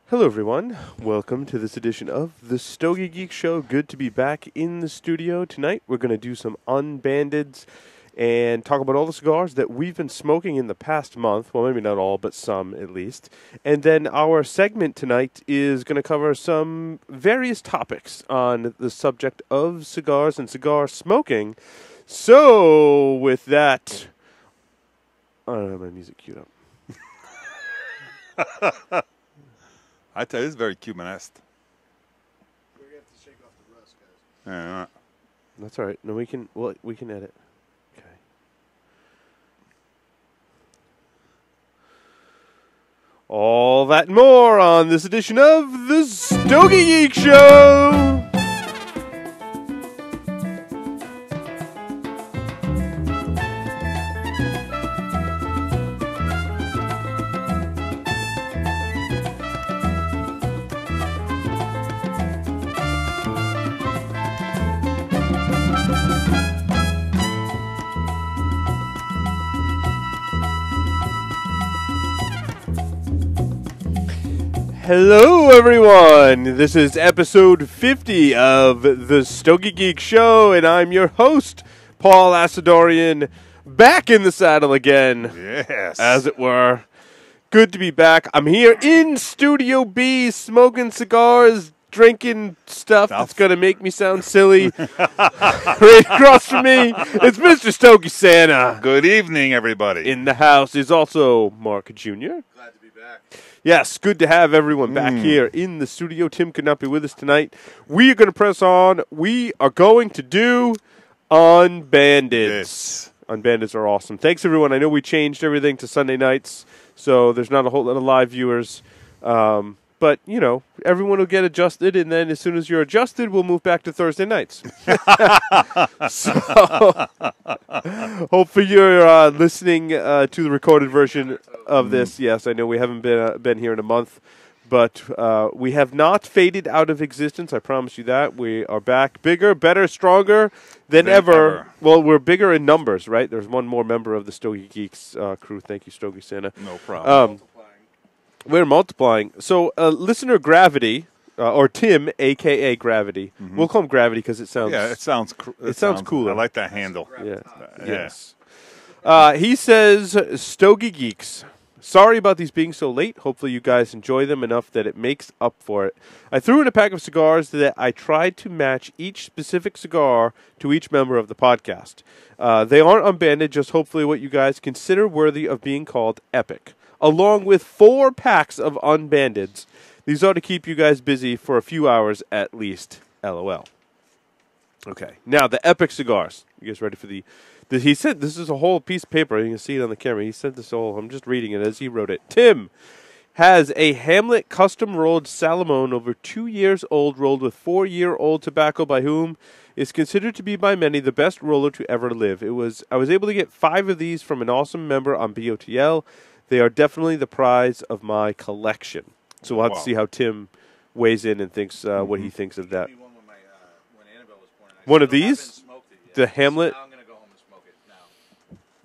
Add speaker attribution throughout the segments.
Speaker 1: Hello, everyone. Welcome to this edition of the Stogie Geek Show. Good to be back in the studio tonight. We're going to do some unbandeds and talk about all the cigars that we've been smoking in the past month. Well, maybe not all, but some at least. And then our segment tonight is going to cover some various topics on the subject of cigars and cigar smoking. So, with that, I don't have my music queued up.
Speaker 2: I tell you, this is very Cubanesque.
Speaker 3: We're going to have to shake off the rust, guys.
Speaker 2: Yeah.
Speaker 1: That's all right. No, we can edit. Okay. All that and more on this edition of the Stogie Geek Show. Hello, everyone. This is episode 50 of the Stogie Geek Show, and I'm your host, Paul Asadorian, back in the saddle again.
Speaker 2: Yes.
Speaker 1: As it were. Good to be back. I'm here in Studio B, smoking cigars, drinking stuff that's going to make me sound silly. Right across from me, it's Mr. Stogie Santa.
Speaker 2: Good evening, everybody.
Speaker 1: In the house is also Mark Jr.
Speaker 3: Glad to be back.
Speaker 1: Yes, good to have everyone back here in the studio. Tim could not be with us tonight. We are going to press on. We are going to do Unbandeds.
Speaker 2: Yes.
Speaker 1: Unbandeds are awesome. Thanks, everyone. I know we changed everything to Sunday nights, so there's not a whole lot of live viewers. But, you know, everyone will get adjusted, and then as soon as you're adjusted, we'll move back to Thursday nights. So, hopefully you're listening to the recorded version of this. Yes, I know we haven't been here in a month, but we have not faded out of existence. I promise you that. We are back bigger, better, stronger than ever. Well, we're bigger in numbers, right? There's one more member of the Stogie Geeks crew. Thank you, Stogie Santa.
Speaker 2: No problem.
Speaker 1: We're multiplying. So, listener Gravity, or Tim, a.k.a. Gravity. We'll call him Gravity because it sounds...
Speaker 2: Yeah, it sounds
Speaker 1: cooler.
Speaker 2: I like that handle.
Speaker 1: Yeah.
Speaker 2: Yeah.
Speaker 1: Yes. He says, Stogie Geeks. Sorry about these being so late. Hopefully you guys enjoy them enough that it makes up for it. I threw in a pack of cigars that I tried to match each specific cigar to each member of the podcast. They aren't unbanded, just hopefully what you guys consider worthy of being called epic. Along with 4 packs of unbandeds. These ought to keep you guys busy for a few hours at least. LOL. Okay. Now, the epic cigars. You guys ready for he said this is a whole piece of paper. You can see it on the camera. He sent this whole. I'm just reading it as he wrote it. Tim has a Hamlet custom-rolled Salomon over 2 years old, rolled with 4-year-old tobacco by whom is considered to be by many the best roller to ever live. I was able to get 5 of these from an awesome member on BOTL. They are definitely the prize of my collection. So we'll have to see how Tim weighs in and thinks what he thinks of that. One of these? The Hamlet?
Speaker 3: Now I'm going to go home and smoke it now.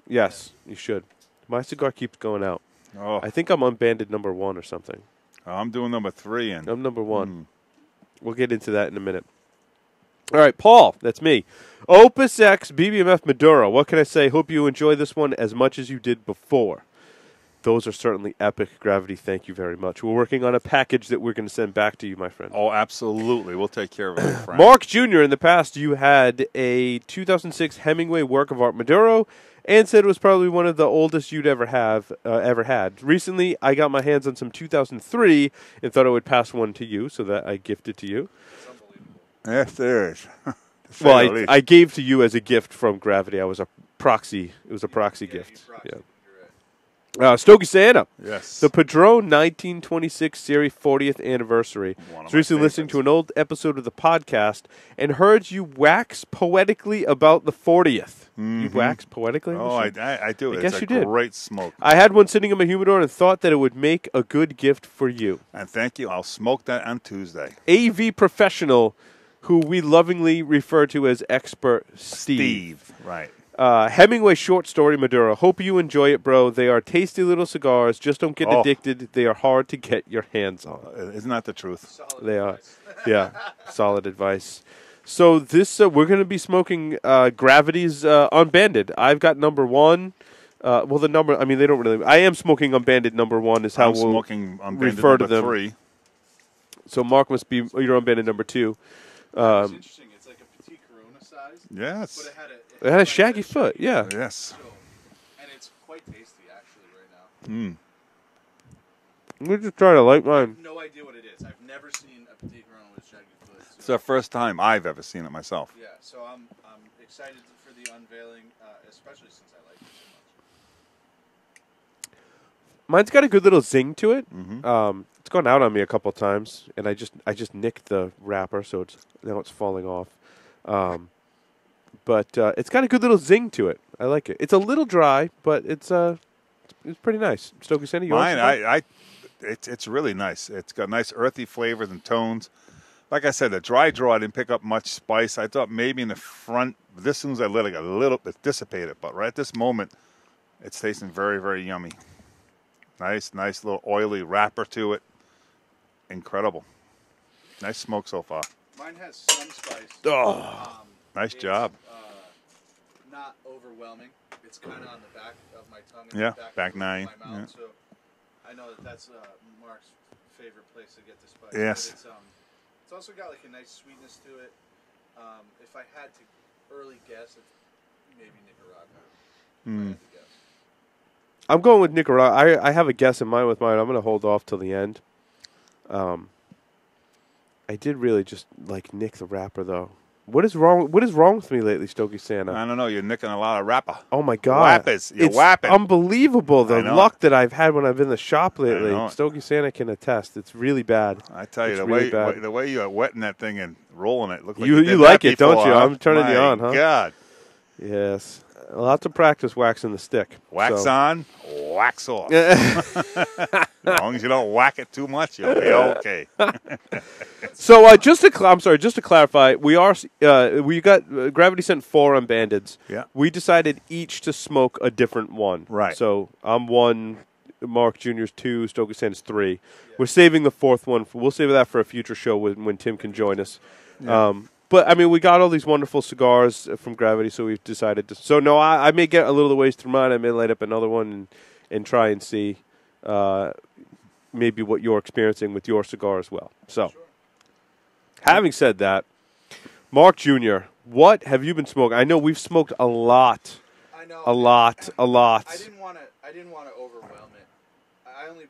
Speaker 1: Yes, you should. My cigar keeps going out.
Speaker 2: Oh,
Speaker 1: I think I'm unbanded number 1 or something.
Speaker 2: I'm doing number 3. And
Speaker 1: I'm number 1. We'll get into that in a minute. All right, Paul, that's me. Opus X BBMF Maduro. What can I say? Hope you enjoy this one as much as you did before. Those are certainly epic. Gravity, thank you very much. We're working on a package that we're going to send back to you, my friend.
Speaker 2: Oh, absolutely. We'll take care of it, Frank.
Speaker 1: Mark Jr., in the past, you had a 2006 Hemingway work of art Maduro and said it was probably one of the oldest you'd ever had. Recently, I got my hands on some 2003 and thought I would pass one to you, so that I gifted to you.
Speaker 2: Yes, there is.
Speaker 1: Well, I gave to you as a gift from Gravity. I was a proxy. It was a proxy gift. Yeah. Stogie Santa.
Speaker 2: Yes.
Speaker 1: The Padron 1926 Series 40th Anniversary. I was recently listening to an old episode of the podcast and heard you wax poetically about the 40th. You wax poetically?
Speaker 2: Oh, I do.
Speaker 1: I guess
Speaker 2: it's
Speaker 1: you
Speaker 2: a
Speaker 1: did.
Speaker 2: Great smoke.
Speaker 1: I had one sitting in my humidor and thought that it would make a good gift for you.
Speaker 2: And thank you. I'll smoke that on Tuesday.
Speaker 1: AV Professional, who we lovingly refer to as Expert Steve.
Speaker 2: Right.
Speaker 1: Hemingway short story Maduro. Hope you enjoy it, bro. They are tasty little cigars. Just don't get
Speaker 2: Oh.
Speaker 1: addicted. They are hard to get your hands on.
Speaker 2: Isn't that the truth?
Speaker 3: Solid
Speaker 1: They are.
Speaker 3: advice.
Speaker 1: Yeah, solid advice. So this we're going to be smoking Gravity's Unbanded. I've got number one. Well, the number. I mean, they don't really. I am smoking Unbanded number one. Is how
Speaker 2: I'm
Speaker 1: we'll
Speaker 2: smoking Unbanded
Speaker 1: refer to
Speaker 2: number
Speaker 1: them.
Speaker 2: 3.
Speaker 1: So Mark must be your Unbanded number 2.
Speaker 3: It's interesting. It's like a petite Corona size, but
Speaker 2: Yes.
Speaker 3: it had
Speaker 1: It had a
Speaker 3: like
Speaker 1: shaggy foot. Yeah.
Speaker 2: Yes.
Speaker 3: So, and it's quite tasty actually right now.
Speaker 2: Mm.
Speaker 1: Let me just try to light
Speaker 3: I
Speaker 1: mine.
Speaker 3: have no idea what it is. I've never seen a petite Corona with shaggy foot.
Speaker 2: It's
Speaker 3: So,
Speaker 2: the first time I've ever seen it myself.
Speaker 3: yeah, so I'm excited for the unveiling, especially since I like it so much.
Speaker 1: Mine's got a good little zing to it.
Speaker 2: Mm-hmm.
Speaker 1: It's gone out on me a couple times, and I just nicked the wrapper, so now it's falling off. But it's got a good little zing to it. I like it. It's a little dry, but it's pretty nice. Stogie Sandy, you
Speaker 2: Mine,
Speaker 1: want some?
Speaker 2: it's really nice. It's got nice earthy flavors and tones. Like I said, the dry draw, I didn't pick up much spice. I thought maybe in the front, but as soon as I lit it, a little bit dissipated. But right at this moment, it's tasting very, very yummy. Nice little oily wrapper to it. Incredible. Nice smoke so far.
Speaker 3: Mine has some spice.
Speaker 1: Oh.
Speaker 2: Nice
Speaker 3: It's,
Speaker 2: job.
Speaker 3: Not overwhelming. It's kind of on the back of my tongue. And
Speaker 2: Yeah,
Speaker 3: the
Speaker 2: back
Speaker 3: of
Speaker 2: nine,
Speaker 3: My mouth,
Speaker 2: yeah.
Speaker 3: So I know that's Mark's favorite place to get the spice.
Speaker 2: Yes.
Speaker 3: But it's also got like a nice sweetness to it. If I had to early guess, it's maybe Nicaragua. If I had to guess.
Speaker 1: I'm going with Nicaragua. I have a guess in mind with mine. I'm going to hold off till the end. I did really just like nick the wrapper though. What is wrong? What is wrong with me lately, Stogie Santa?
Speaker 2: I don't know. You're nicking a lot of wrapper.
Speaker 1: Oh my God!
Speaker 2: Whappers. You're
Speaker 1: It's
Speaker 2: whapping.
Speaker 1: unbelievable the
Speaker 2: I know.
Speaker 1: luck that I've had when I've been in the shop lately.
Speaker 2: know it.
Speaker 1: Stogie Santa can attest. It's really bad.
Speaker 2: I tell you,
Speaker 1: It's
Speaker 2: the
Speaker 1: really bad.
Speaker 2: way you're wetting that thing and rolling it, looks like
Speaker 1: You
Speaker 2: you did
Speaker 1: like
Speaker 2: that
Speaker 1: it, don't
Speaker 2: before,
Speaker 1: you?
Speaker 2: huh?
Speaker 1: I'm turning you
Speaker 2: My
Speaker 1: on, huh?
Speaker 2: God.
Speaker 1: Yes, lots of practice waxing the stick.
Speaker 2: Wax
Speaker 1: So-
Speaker 2: on, wax off. As long as you don't whack it too much, you'll be okay.
Speaker 1: So just to clarify, we got Gravity sent 4 Unbandeds.
Speaker 2: Yeah.
Speaker 1: We decided each to smoke a different one.
Speaker 2: Right.
Speaker 1: So I'm 1, Mark Jr.'s 2, Stogie Santa's 3. We're saving the 4th one. We'll save that for a future show when Tim can join us. But I mean, we got all these wonderful cigars from Gravity, so we've decided to. So no, I may get a little ways through mine. I may light up another one and try and see maybe what you're experiencing with your cigar as well. So. Having said that, Mark Jr., what have you been smoking? I know we've smoked a lot.
Speaker 3: I know.
Speaker 1: A lot.
Speaker 3: I didn't want to overwhelm it. I only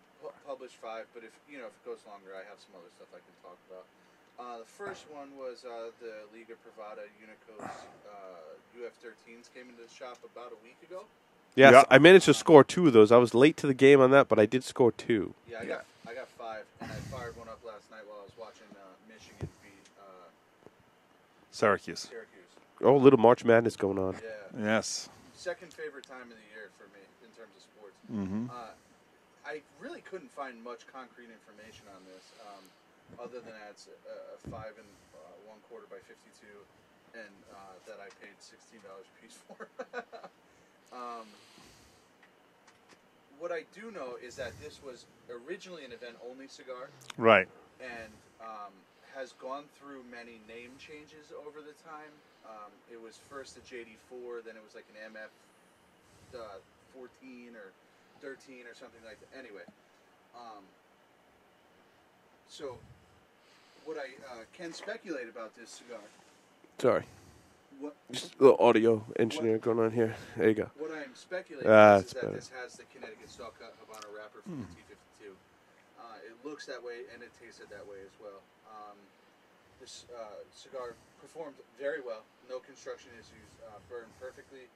Speaker 3: published 5, but if it goes longer, I have some other stuff I can talk about. The first one was the Liga Privada Unicos UF13s came into the shop about a week ago.
Speaker 1: Yes,
Speaker 2: Yeah.
Speaker 1: I managed to score 2 of those. I was late to the game on that, but I did score 2.
Speaker 3: Yeah, I got 5, and I fired one up last night while I was watching Michigan beat
Speaker 2: Syracuse.
Speaker 3: Syracuse.
Speaker 1: Oh, little March Madness going on.
Speaker 3: Yeah.
Speaker 2: Yes.
Speaker 3: Second favorite time of the year for me in terms of sports.
Speaker 2: Mm-hmm.
Speaker 3: I really couldn't find much concrete information on this, other than that it's a 5 1/4 by 52, and that I paid $16 a piece for. What I do know is that this was originally an event-only cigar,
Speaker 2: Right.
Speaker 3: and has gone through many name changes over the time. It was first a JD4, then it was like an MF 14 or 13 or something like that. Anyway, so what I can speculate about this cigar,
Speaker 1: Sorry.
Speaker 3: what
Speaker 1: Just a little audio engineer going on here. There you go.
Speaker 3: what I'm speculating
Speaker 1: That's
Speaker 3: is that
Speaker 1: better.
Speaker 3: this has the Connecticut Stalk Habano wrapper from the T52. It looks that way, and it tasted that way as well. This cigar performed very well. No construction issues. Burned perfectly.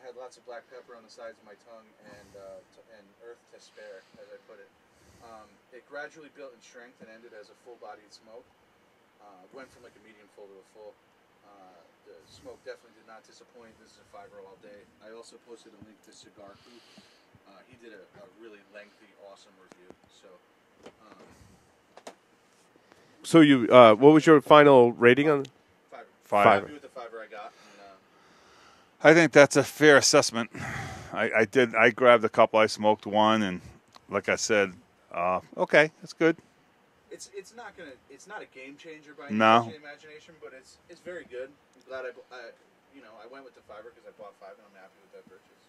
Speaker 3: Had lots of black pepper on the sides of my tongue, and earth to spare, as I put it. It gradually built in strength and ended as a full-bodied smoke. Went from like a medium full to a full. The smoke definitely did not disappoint. This is a 5-row all day. I also posted a link to Cigar Coop. He did a really lengthy, awesome review.
Speaker 1: So you, what was your final rating on?
Speaker 3: Fiverr.
Speaker 2: Fiverr.
Speaker 3: Happy with the Fiverr I got. And,
Speaker 2: I think that's a fair assessment. I grabbed a couple. I smoked one, and like I said, okay, that's good.
Speaker 3: It's not a game changer by any
Speaker 2: No.
Speaker 3: stretch of the imagination, but it's very good. I'm glad I went with the fiver because I bought 5 and I'm happy with that purchase.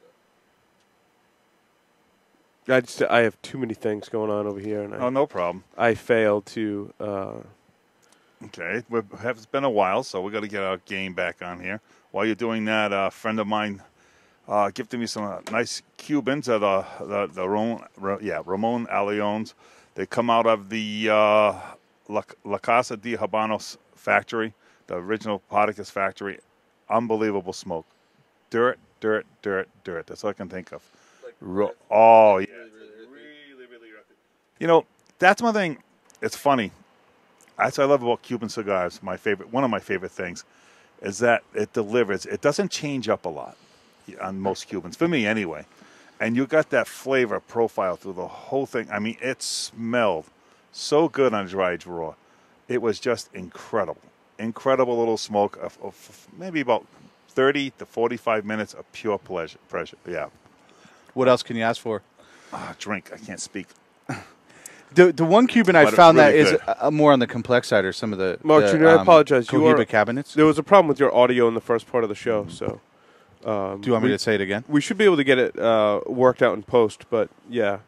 Speaker 3: So.
Speaker 1: I have too many things going on over here, and
Speaker 2: Oh, no problem.
Speaker 1: I failed to.
Speaker 2: Okay, it's been a while, so we got to get our game back on here. While you're doing that, a friend of mine gifted me some nice Cubans at the Ramon Aliones. They come out of the La Casa de Habanos factory, the original Partagas factory. Unbelievable smoke. Dirt. That's all I can think of.
Speaker 3: Like
Speaker 2: Oh, yeah.
Speaker 3: really earthy.
Speaker 2: You know, that's one thing. It's funny. That's what I love about Cuban cigars. One of my favorite things is that it delivers. It doesn't change up a lot on most Cubans, for me anyway. And you got that flavor profile through the whole thing. I mean, it smelled so good on dry draw. It was just incredible. Incredible little smoke of maybe about 30 to 45 minutes of pure pleasure. Yeah.
Speaker 4: What else can you ask for?
Speaker 2: Drink. I can't speak.
Speaker 4: The one Cuban I
Speaker 2: But
Speaker 4: found
Speaker 2: really
Speaker 4: that
Speaker 2: good.
Speaker 4: is more on the complex side, or some of the
Speaker 1: Mark Jr., I apologize.
Speaker 4: Cohiba cabinets.
Speaker 1: There was a problem with your audio in the first part of the show, so.
Speaker 4: Do you want me to say it again?
Speaker 1: We should be able to get it worked out in post, but yeah.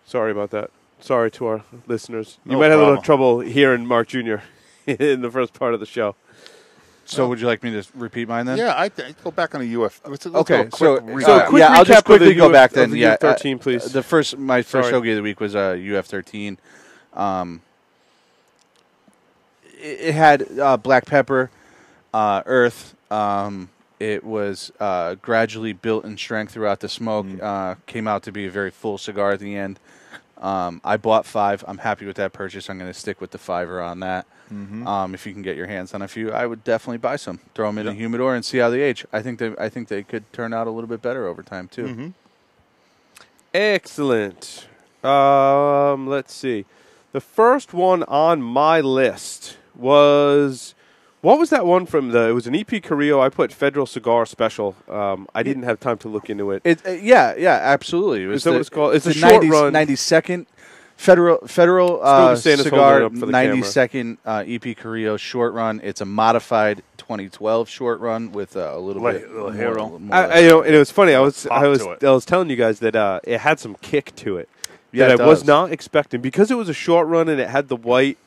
Speaker 1: Sorry about that. Sorry to our listeners. You
Speaker 2: No
Speaker 1: might have a little
Speaker 2: problem.
Speaker 1: trouble hearing Mark Jr. in the first part of the show.
Speaker 4: So would you like me to repeat mine then?
Speaker 2: Yeah, I go back on the UF. Let's
Speaker 4: Okay,
Speaker 2: do a
Speaker 4: so
Speaker 2: quick recap.
Speaker 1: So quick
Speaker 4: yeah, I'll
Speaker 1: recap
Speaker 4: just
Speaker 1: of
Speaker 4: quickly
Speaker 1: the
Speaker 4: go
Speaker 1: UF
Speaker 4: back
Speaker 1: of
Speaker 4: then.
Speaker 1: the
Speaker 4: Yeah,
Speaker 1: UF13, please.
Speaker 4: My first
Speaker 1: Sorry.
Speaker 4: Stogie of the week was UF13. It had black pepper, earth. It was gradually built in strength throughout the smoke. Came out to be a very full cigar at the end. I bought 5. I'm happy with that purchase. I'm going to stick with the fiver on that. If you can get your hands on a few, I would definitely buy some. Throw them in a humidor and see how they age. I think they could turn out a little bit better over time too.
Speaker 1: Excellent. Let's see. The first one on my list was... What was that one from it was an EP Carrillo. I put Federal Cigar Special. I didn't have time to look into it.
Speaker 4: Yeah, absolutely. It was
Speaker 1: Is that what it's called? It's a
Speaker 4: the
Speaker 1: short run.
Speaker 4: 90-second Federal
Speaker 1: DeSantis holding
Speaker 4: cigar,
Speaker 1: it up for the
Speaker 4: 90-second EP Carrillo short run. It's a modified 2012 short run with a little bit
Speaker 2: Little
Speaker 4: more-
Speaker 2: hero.
Speaker 1: And it was funny. I was
Speaker 2: to it.
Speaker 1: I was telling you guys that it had some kick to it
Speaker 4: Yeah,
Speaker 1: that
Speaker 4: it
Speaker 1: I was
Speaker 4: does.
Speaker 1: not expecting because it was a short run and it had the white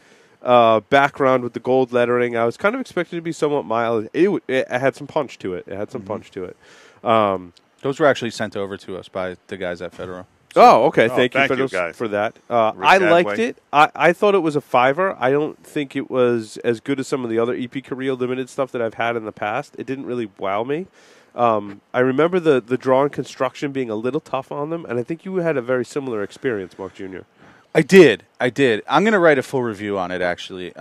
Speaker 1: background with the gold lettering. I was kind of expecting it to be somewhat mild. It had some punch to it. It had some punch to it.
Speaker 4: Those were actually sent over to us by the guys at Federal.
Speaker 1: Oh, okay.
Speaker 2: Oh,
Speaker 1: Thank you
Speaker 2: guys.
Speaker 1: for that. I liked
Speaker 2: Agway.
Speaker 1: it. I thought it was a fiver. I don't think it was as good as some of the other EP Carrillo limited stuff that I've had in the past. It didn't really wow me. I remember the drawn construction being a little tough on them, and I think you had a very similar experience, Mark Jr.
Speaker 4: I did. I'm going to write a full review on it actually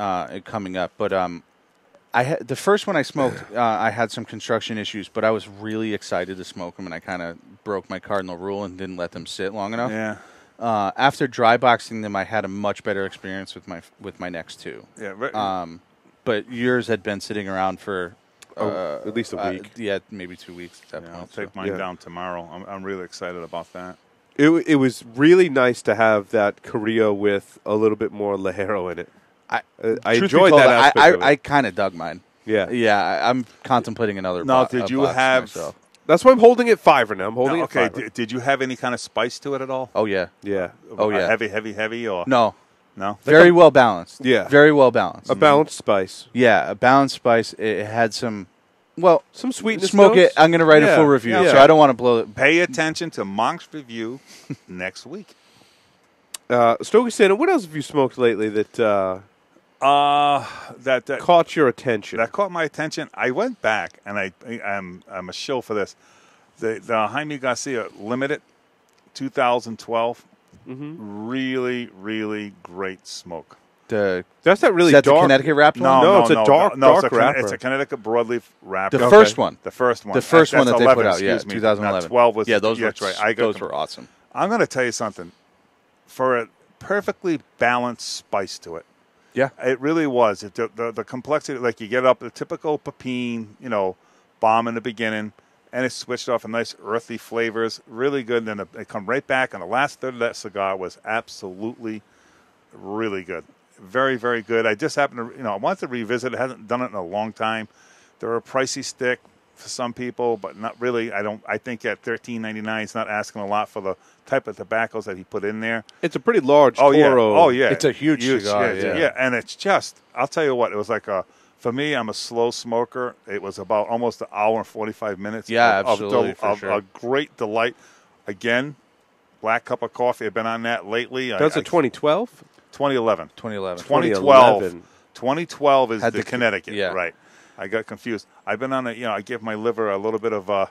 Speaker 4: coming up. But the first one I smoked, I had some construction issues, but I was really excited to smoke them, and I kind of broke my cardinal rule and didn't let them sit long enough.
Speaker 2: Yeah.
Speaker 4: After dry boxing them, I had a much better experience with my next 2.
Speaker 2: Yeah.
Speaker 4: But yours had been sitting around for
Speaker 1: at least a week.
Speaker 4: Yeah, maybe 2 weeks at that
Speaker 2: Yeah,
Speaker 4: point.
Speaker 2: I'll take mine down tomorrow. I'm really excited about that.
Speaker 1: It was really nice to have that Carrillo with a little bit more Lajero in it. I
Speaker 4: Truth be
Speaker 1: enjoyed
Speaker 4: told,
Speaker 1: that aspect of it.
Speaker 4: I kind of dug mine.
Speaker 1: Yeah.
Speaker 4: I'm contemplating another.
Speaker 2: Now,
Speaker 4: a
Speaker 2: did you
Speaker 4: box
Speaker 2: have?
Speaker 4: myself.
Speaker 1: That's why I'm holding it fiver now. I'm holding
Speaker 2: No,
Speaker 1: it
Speaker 2: okay.
Speaker 1: fiver.
Speaker 2: Did you have any kind of spice to it at all?
Speaker 4: Oh yeah.
Speaker 1: Yeah.
Speaker 4: Oh, yeah.
Speaker 2: Heavy, or
Speaker 4: No.
Speaker 2: no?
Speaker 4: Very well balanced.
Speaker 1: Yeah.
Speaker 4: Very well balanced.
Speaker 1: A balanced spice.
Speaker 4: Yeah, a balanced spice. It had some. Well,
Speaker 1: Some sweetness.
Speaker 4: smoke
Speaker 1: notes.
Speaker 4: it. I'm going to write a
Speaker 1: Yeah,
Speaker 4: full review,
Speaker 1: yeah.
Speaker 4: so I don't want to blow it.
Speaker 2: Pay attention to Monk's review next week.
Speaker 1: Stogie Santa, what else have you smoked lately that
Speaker 2: That
Speaker 1: caught your attention?
Speaker 2: that caught my attention. I went back and I'm a shill for this. The Jaime Garcia Limited 2012. Really, really great smoke.
Speaker 1: That's not really
Speaker 4: Is that
Speaker 1: dark.
Speaker 4: the Connecticut wrapped one?
Speaker 1: No, it's a dark
Speaker 2: it's
Speaker 1: wrapper.
Speaker 2: a Connecticut broadleaf wrapper.
Speaker 4: The first one.
Speaker 2: The first one.
Speaker 4: The first one
Speaker 2: That's
Speaker 4: that they
Speaker 2: 11,
Speaker 4: put out, yeah,
Speaker 2: excuse me.
Speaker 4: 2011.
Speaker 2: Now 12 was
Speaker 4: yeah, those
Speaker 2: yeah,
Speaker 4: were
Speaker 2: that's right.
Speaker 4: those were awesome.
Speaker 2: I'm going to tell you something. For a perfectly balanced spice to it.
Speaker 4: Yeah.
Speaker 2: It really was. The complexity, like you get up the typical Pepin, bomb in the beginning, and it switched off a nice earthy flavors, really good. And then they come right back, and the last third of that cigar was absolutely really good. Very, very good. I just happened to, I wanted to revisit it. I haven't done it in a long time. They're a pricey stick for some people, but not really. I think at $13.99, he's not asking a lot for the type of tobaccos that he put in there.
Speaker 1: It's a pretty large
Speaker 2: Oh, yeah.
Speaker 1: Toro.
Speaker 2: Oh, yeah.
Speaker 4: It's a huge cigar, yeah.
Speaker 2: And it's just, I'll tell you what, it was like for me, I'm a slow smoker. It was about almost an hour and 45 minutes.
Speaker 4: Yeah, absolutely, for sure.
Speaker 2: A great delight. Again, black cup of coffee. I've been on that lately.
Speaker 1: That's a 2012?
Speaker 2: 2011.
Speaker 4: 2011.
Speaker 2: 2012 is
Speaker 4: Had
Speaker 2: the
Speaker 4: the
Speaker 2: Connecticut,
Speaker 4: yeah.
Speaker 2: right. I got confused. I've been on I give my liver a little bit of
Speaker 4: a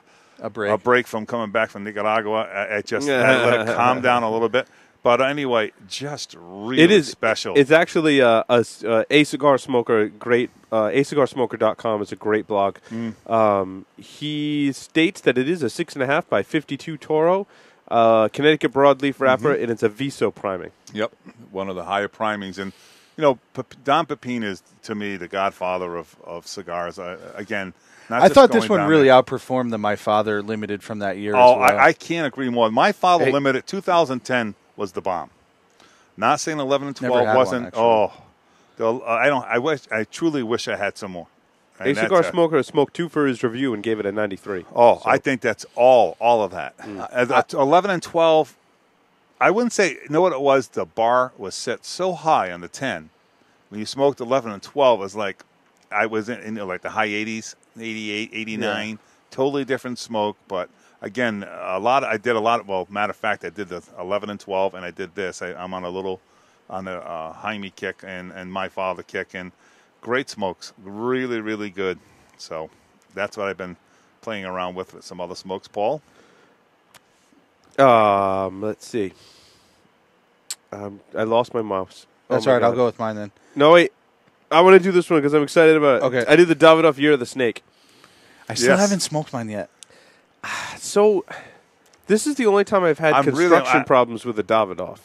Speaker 2: break from coming back from Nicaragua. I just had to let it calm down a little bit. But anyway, just really special.
Speaker 1: It's actually a cigar smoker. Great, acigarsmoker.com is a great blog. He states that it is a 6.5 by 52 Toro, Connecticut broadleaf wrapper, and it's a Viso priming.
Speaker 2: Yep, one of the higher primings. And, Don Pepin is, to me, the godfather of cigars. Again,
Speaker 4: I thought this one really outperformed the My Father Limited from that year.
Speaker 2: Oh,
Speaker 4: as well.
Speaker 2: I can't agree more. My Father Limited 2010 was the bomb. Not saying 11 and 12 wasn't. I truly wish I had some more.
Speaker 1: A Cigar Smoker smoked 2 for his review and gave it a 93.
Speaker 2: Oh, so. I think that's all of that. 11 and 12, I wouldn't say, you know what it was? The bar was set so high on the 10. When you smoked 11 and 12, it was like I was in like the high 80s, 88, 89. Yeah. Totally different smoke, but again, matter of fact, I did the 11 and 12, and I did this. I'm on a Jaime kick and My Father kick, and great smokes. Really, really good. So that's what I've been playing around with some other smokes. Paul?
Speaker 1: Let's see. I lost my mouse.
Speaker 4: That's all right. I'll go with mine then.
Speaker 1: No, wait. I want to do this one because I'm excited about it.
Speaker 4: Okay.
Speaker 1: I did the Davidoff Year of the Snake.
Speaker 4: I still haven't smoked mine yet.
Speaker 1: So, this is the only time I've had construction problems with the Davidoff.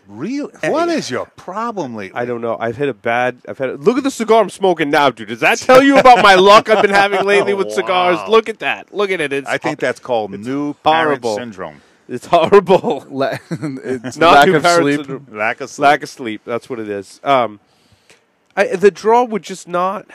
Speaker 2: Really? What is your problem lately?
Speaker 1: I don't know. Look at the cigar I'm smoking now, dude. Does that tell you about my luck I've been having lately with cigars? Look at that. Look at it.
Speaker 2: I think that's called new parent syndrome.
Speaker 1: It's horrible.
Speaker 4: It's not lack of sleep.
Speaker 1: Syndrome. Lack of sleep. That's what it is. The draw would just not.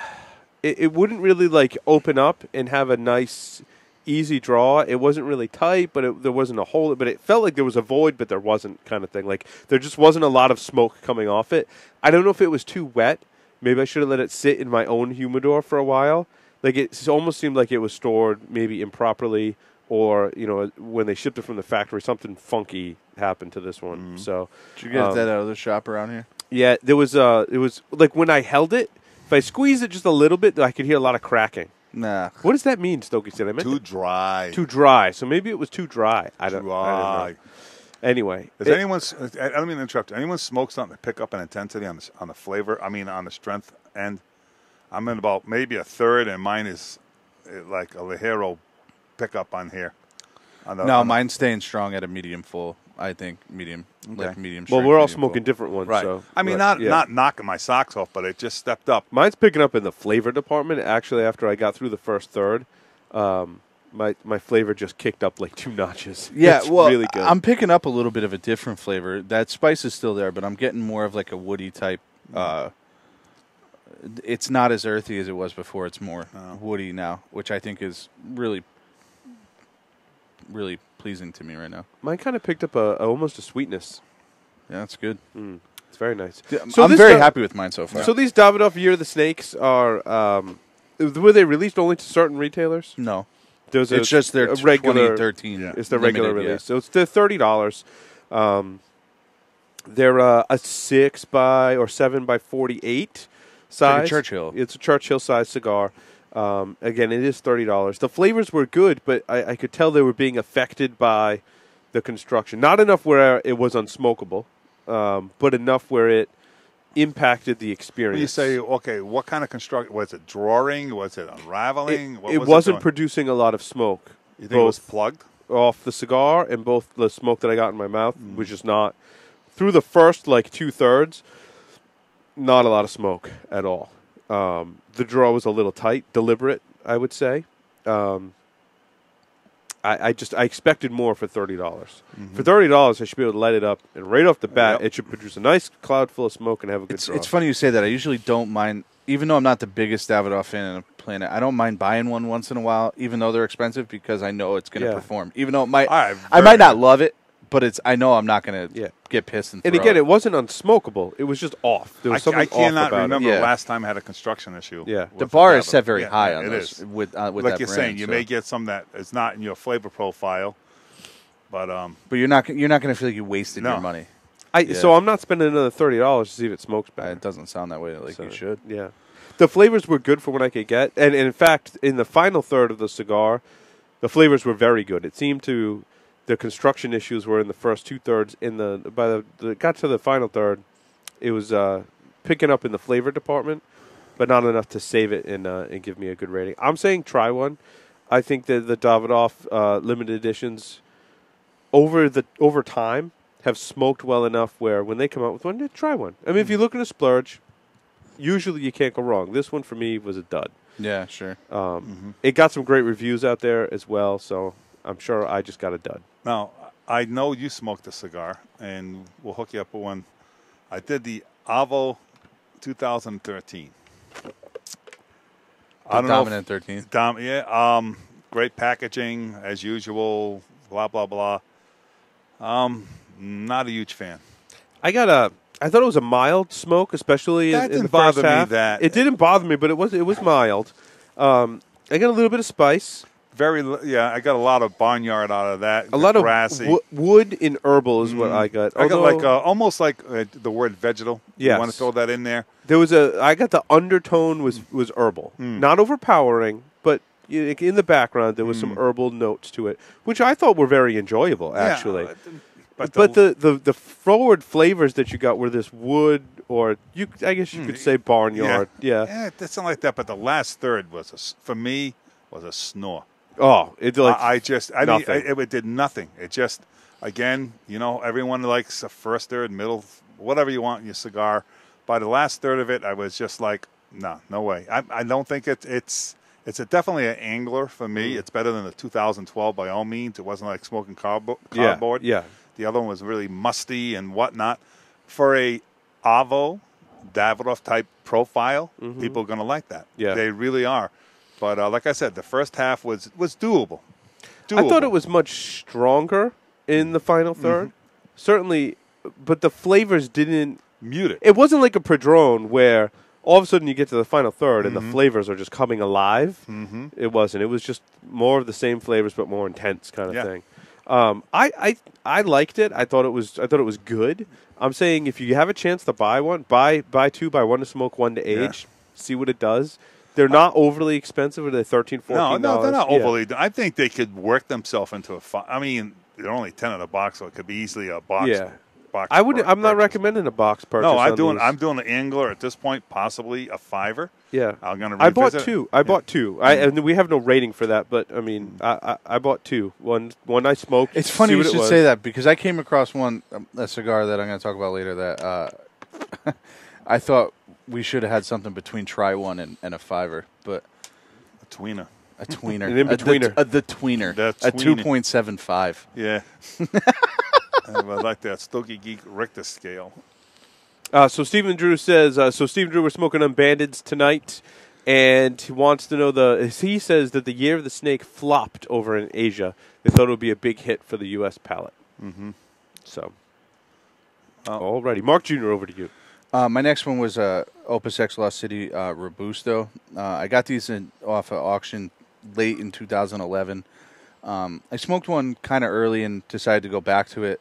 Speaker 1: It wouldn't really open up and have a nice, easy draw. It wasn't really tight, but there wasn't a hole. But it felt like there was a void, but there wasn't, kind of thing. Like there just wasn't a lot of smoke coming off it. I don't know if it was too wet. Maybe I should have let it sit in my own humidor for a while. Like it almost seemed like it was stored maybe improperly, or when they shipped it from the factory, something funky happened to this one. So
Speaker 4: did you get that out of the shop around here?
Speaker 1: Yeah, it was like when I held it. If I squeeze it just a little bit, I could hear a lot of cracking.
Speaker 4: Nah.
Speaker 1: What does that mean, Stogie?
Speaker 2: Too dry.
Speaker 1: Too dry. So maybe it was too dry. I don't know. Anyway.
Speaker 2: I don't mean to interrupt. Anyone smoke something to pick up an intensity on the flavor, on the strength end? I'm in about maybe a third, and mine is like a Ligero pickup on here.
Speaker 4: Mine's staying strong at a medium full. I think medium, like medium.
Speaker 1: Well, we're all smoking different ones,
Speaker 2: right?
Speaker 1: So,
Speaker 2: not knocking my socks off, but it just stepped up.
Speaker 1: Mine's picking up in the flavor department. Actually, after I got through the first third, my flavor just kicked up like 2 notches.
Speaker 4: Yeah,
Speaker 1: it's really good.
Speaker 4: I'm picking up a little bit of a different flavor. That spice is still there, but I'm getting more of like a woody type. It's not as earthy as it was before. It's more woody now, which I think is really, really pleasing to me right now.
Speaker 1: Mine kind of picked up almost a sweetness.
Speaker 4: Yeah, that's good.
Speaker 1: It's very nice.
Speaker 4: So I'm very happy with mine so far.
Speaker 1: So these Davidoff Year of the Snakes are were they released only to certain retailers?
Speaker 4: No,
Speaker 1: it's
Speaker 4: just their
Speaker 1: regular
Speaker 4: 2013.
Speaker 1: It's the regular release. Yeah. So it's the $30. They're a 6 by or 7 by 48 size.
Speaker 4: Like a Churchill.
Speaker 1: It's a Churchill size cigar. Again, it is $30. The flavors were good, but I could tell they were being affected by the construction. Not enough where it was unsmokable, but enough where it impacted the experience.
Speaker 2: When you say, okay, what kind of construction? Was it drawing? Was it unraveling?
Speaker 1: It wasn't producing a lot of smoke.
Speaker 2: You think it was plugged?
Speaker 1: Off the cigar, and both the smoke that I got in my mouth was just not. Through the first, 2/3, not a lot of smoke at all. The draw was a little tight, deliberate, I would say. I expected more for $30. For $30, I should be able to light it up, and right off the bat, it should produce a nice cloud full of smoke and have a good draw.
Speaker 4: It's funny you say that. I usually don't mind, even though I'm not the biggest Davidoff fan on the planet, I don't mind buying one once in a while, even though they're expensive, because I know it's going to perform. Even though I might not love it, but I know I'm not going to get pissed and throw
Speaker 1: again, it wasn't unsmokable. It was just off. There was something
Speaker 2: I cannot
Speaker 1: off about
Speaker 2: remember
Speaker 1: it.
Speaker 2: the last time I had a construction issue.
Speaker 1: Yeah.
Speaker 4: The bar is set very high on this.
Speaker 2: Is.
Speaker 4: With
Speaker 2: like
Speaker 4: that
Speaker 2: you're
Speaker 4: brand,
Speaker 2: saying, you may get some that is not in your flavor profile, but
Speaker 4: you're not going to feel like you wasted your money.
Speaker 1: So I'm not spending another $30 to see if it smokes better.
Speaker 4: It doesn't sound that way. You should.
Speaker 1: Yeah. The flavors were good for what I could get, and in fact, in the final third of the cigar, the flavors were very good. It seemed to. The construction issues were in the first 2/3. Got to the final third, it was picking up in the flavor department, but not enough to save it and give me a good rating. I'm saying try one. I think that the Davidoff limited editions over time have smoked well enough where when they come out with one, try one. I mean, if you look at a splurge, usually you can't go wrong. This one for me was a dud.
Speaker 4: Yeah, sure.
Speaker 1: It got some great reviews out there as well, so I'm sure I just got a dud.
Speaker 2: Now, I know you smoked a cigar, and we'll hook you up with one. I did the Avo 2013. I don't
Speaker 4: Dominant 13.
Speaker 2: Great packaging, as usual, blah, blah, blah. Not a huge fan.
Speaker 1: I thought it was a mild smoke, especially
Speaker 2: That
Speaker 1: in the
Speaker 2: didn't
Speaker 1: first
Speaker 2: bother me
Speaker 1: half.
Speaker 2: that-
Speaker 1: It didn't bother me, but it was mild. I got a little bit of spice.
Speaker 2: I got a lot of barnyard out of that.
Speaker 1: A lot
Speaker 2: grassy.
Speaker 1: of wood in herbal is what I got.
Speaker 2: I got like almost like the word vegetal.
Speaker 1: Yes.
Speaker 2: You want to throw that in there?
Speaker 1: I got the undertone was herbal, not overpowering, but in the background there was some herbal notes to it, which I thought were very enjoyable actually.
Speaker 2: Yeah,
Speaker 1: but the forward flavors that you got were this wood, or I guess you could say barnyard. Yeah,
Speaker 2: it's something like that. But the last third for me was a snore.
Speaker 1: Oh, it did
Speaker 2: it did nothing. It just, again, everyone likes a first, third, middle, whatever you want in your cigar. By the last third of it, I was just like, no way. I don't think it's definitely an angler for me. It's better than the 2012 by all means. It wasn't like smoking cardboard.
Speaker 1: Yeah.
Speaker 2: The other one was really musty and whatnot. For a Avo, Davidoff type profile, people are going to like that.
Speaker 1: Yeah.
Speaker 2: They really are. But like I said, the first half was doable.
Speaker 1: I thought it was much stronger in the final third. Certainly, but the flavors didn't
Speaker 2: mute it.
Speaker 1: It wasn't like a Padron where all of a sudden you get to the final third and the flavors are just coming alive. It wasn't. It was just more of the same flavors but more intense kind of thing. I liked it. I thought it was good. I'm saying if you have a chance to buy one, buy two, buy one to smoke, one to age, see what it does. They're not overly expensive. Are they $13, $14?
Speaker 2: No, they're not overly. I think they could work themselves into a. I mean, they're only 10 in a box, so it could be easily a box.
Speaker 1: Yeah.
Speaker 2: Box
Speaker 1: I'm not recommending a box purchase.
Speaker 2: No, I'm doing an angler at this point, possibly a $5.
Speaker 1: Yeah,
Speaker 2: I'm gonna.
Speaker 1: I bought two. And we have no rating for that, but I mean, I bought two. One I smoked.
Speaker 4: It's funny you should say that because I came across a cigar that I'm going to talk about later that I thought we should have had something between try one and a $5, but
Speaker 2: a tweener.
Speaker 4: A tweener.
Speaker 1: An in-betweener.
Speaker 4: The tweener. A 2.75.
Speaker 2: Yeah. I like that Stogie Geek Richter scale.
Speaker 1: So Stephen Drew says, Stephen Drew, we're smoking on Bandits tonight, and he wants to know he says that the Year of the Snake flopped over in Asia. They thought it would be a big hit for the U.S. palate. So, alrighty. Mark Jr., over to you.
Speaker 4: My next one was Opus X Lost City Robusto. I got these off an auction late in 2011. I smoked one kind of early and decided to go back to it.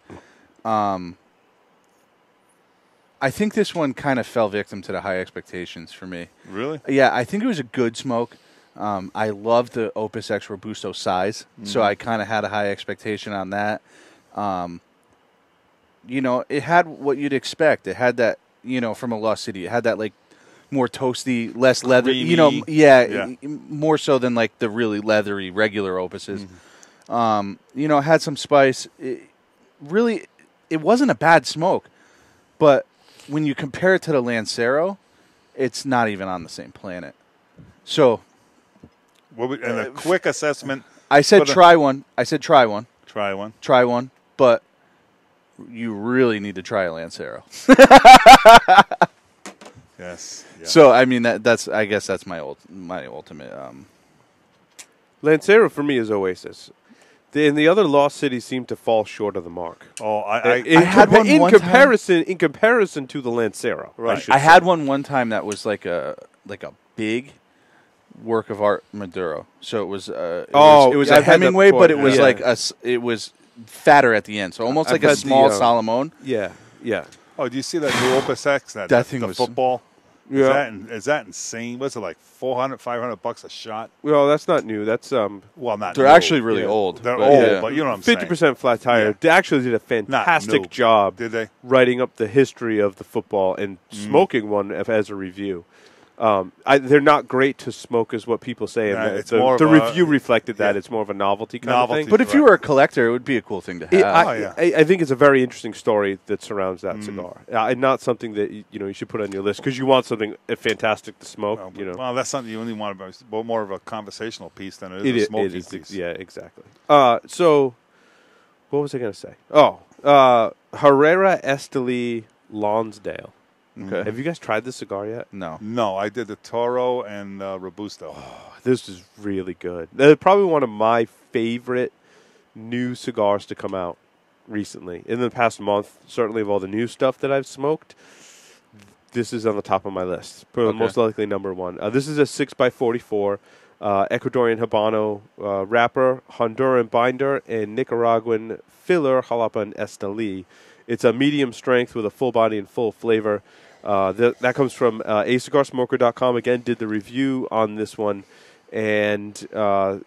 Speaker 4: I think this one kind of fell victim to the high expectations for me.
Speaker 2: Really?
Speaker 4: Yeah, I think it was a good smoke. I love the Opus X Robusto size, so I kind of had a high expectation on that. It had what you'd expect. It had that, from a Lost City. It had that, like, more toasty, less leathery.
Speaker 2: Creamy.
Speaker 4: More so than, like, the really leathery regular Opuses. It had some spice. It wasn't a bad smoke, but when you compare it to the Lancero, it's not even on the same planet. So,
Speaker 2: And a quick assessment.
Speaker 4: I said try one. I said try one.
Speaker 2: Try one.
Speaker 4: Try one. But you really need to try a Lancero.
Speaker 2: Yes. Yeah.
Speaker 4: So I mean that's I guess that's my ultimate.
Speaker 1: Lancero for me is Oasis. The other lost cities seem to fall short of the mark.
Speaker 2: Oh, I
Speaker 4: had one
Speaker 1: in
Speaker 4: time.
Speaker 1: comparison to the Lancero.
Speaker 2: Right.
Speaker 1: I
Speaker 4: I had one time that was like a big work of art Maduro. So it was it was
Speaker 1: I've
Speaker 4: a
Speaker 1: had that
Speaker 4: Hemingway,
Speaker 1: before,
Speaker 4: but it was
Speaker 1: yeah.
Speaker 4: like it was fatter at the end, so almost
Speaker 1: I've
Speaker 4: like a
Speaker 1: had
Speaker 4: small
Speaker 1: the,
Speaker 4: Salomon.
Speaker 1: Yeah, yeah.
Speaker 2: Oh, do you see that new Opus X?
Speaker 4: That thing
Speaker 2: the
Speaker 4: was-
Speaker 2: football.
Speaker 1: Yeah.
Speaker 2: Is that insane? What's it like? $400-$500 a shot?
Speaker 1: Well, that's not new. That's
Speaker 2: Well, not.
Speaker 4: They're
Speaker 2: new.
Speaker 1: Yeah.
Speaker 4: actually really old.
Speaker 2: They're
Speaker 4: but
Speaker 2: old,
Speaker 4: yeah.
Speaker 2: but you know what I'm saying.
Speaker 1: 50% flat tire.
Speaker 2: Yeah.
Speaker 1: They actually did a
Speaker 2: Not
Speaker 1: fantastic
Speaker 2: new.
Speaker 1: job
Speaker 2: Did they?
Speaker 1: writing up the history of the football and smoking one as a review. They're not great to smoke, is what people say.
Speaker 2: Yeah,
Speaker 1: And
Speaker 2: it's more
Speaker 1: the
Speaker 2: of a-
Speaker 1: review reflected that.
Speaker 2: yeah.
Speaker 1: It's more of a novelty kind
Speaker 2: Novelty.
Speaker 1: of thing.
Speaker 4: But if you were a collector, it would be a cool thing to have.
Speaker 1: I think it's a very interesting story that surrounds that cigar, and not something that you should put on your list because you want something fantastic to smoke.
Speaker 2: Well, that's something you only want to more of a conversational piece than it is
Speaker 1: It
Speaker 2: a
Speaker 1: is,
Speaker 2: smoking
Speaker 1: it is
Speaker 2: piece.
Speaker 1: yeah, exactly. So, what was I going to say? Oh, Herrera Esteli Lonsdale.
Speaker 4: Okay.
Speaker 1: Have you guys tried this cigar yet?
Speaker 4: No.
Speaker 2: No, I did the Toro and Robusto.
Speaker 1: This is really good. They're probably one of my favorite new cigars to come out recently. In the past month, certainly of all the new stuff that I've smoked, this is on the top of my list. Most likely number one. This is a 6x44 Ecuadorian Habano wrapper, Honduran binder, and Nicaraguan filler Jalapan Esteli. It's a medium strength with a full body and full flavor. That comes from acigarsmoker.com. Again, did the review on this one and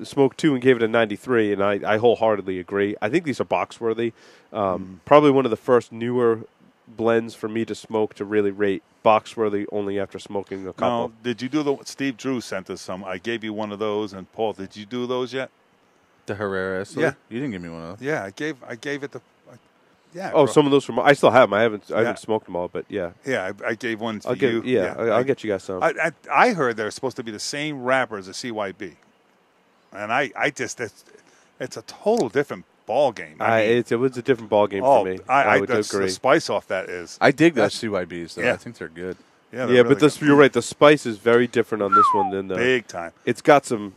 Speaker 1: smoked two and gave it a 93, and I wholeheartedly agree. I think these are box worthy. Probably one of the first newer blends for me to smoke to really rate box worthy only after smoking a couple.
Speaker 2: Now, did you do Steve Drew sent us some. I gave you one of those, and Paul, did you do those yet?
Speaker 4: The Herrera.
Speaker 2: Yeah.
Speaker 4: You didn't give me one of those.
Speaker 2: Yeah, I gave it the. Yeah.
Speaker 1: Oh, some of those from I still have them. I haven't smoked them all, but yeah.
Speaker 2: Yeah, I gave one to
Speaker 1: I'll get
Speaker 2: you.
Speaker 1: yeah, I'll get you guys some.
Speaker 2: I heard they're supposed to be the same wrapper as a CYB, and I just it's a total different ball game.
Speaker 1: It was a different ball game for me. I would
Speaker 2: the
Speaker 1: agree.
Speaker 2: spice off that is.
Speaker 4: I dig those CYBs, though.
Speaker 2: Yeah.
Speaker 4: I think they're good.
Speaker 2: Yeah,
Speaker 1: Yeah, but you're right. The spice is very different on this one than the.
Speaker 2: big time.
Speaker 1: It's got some.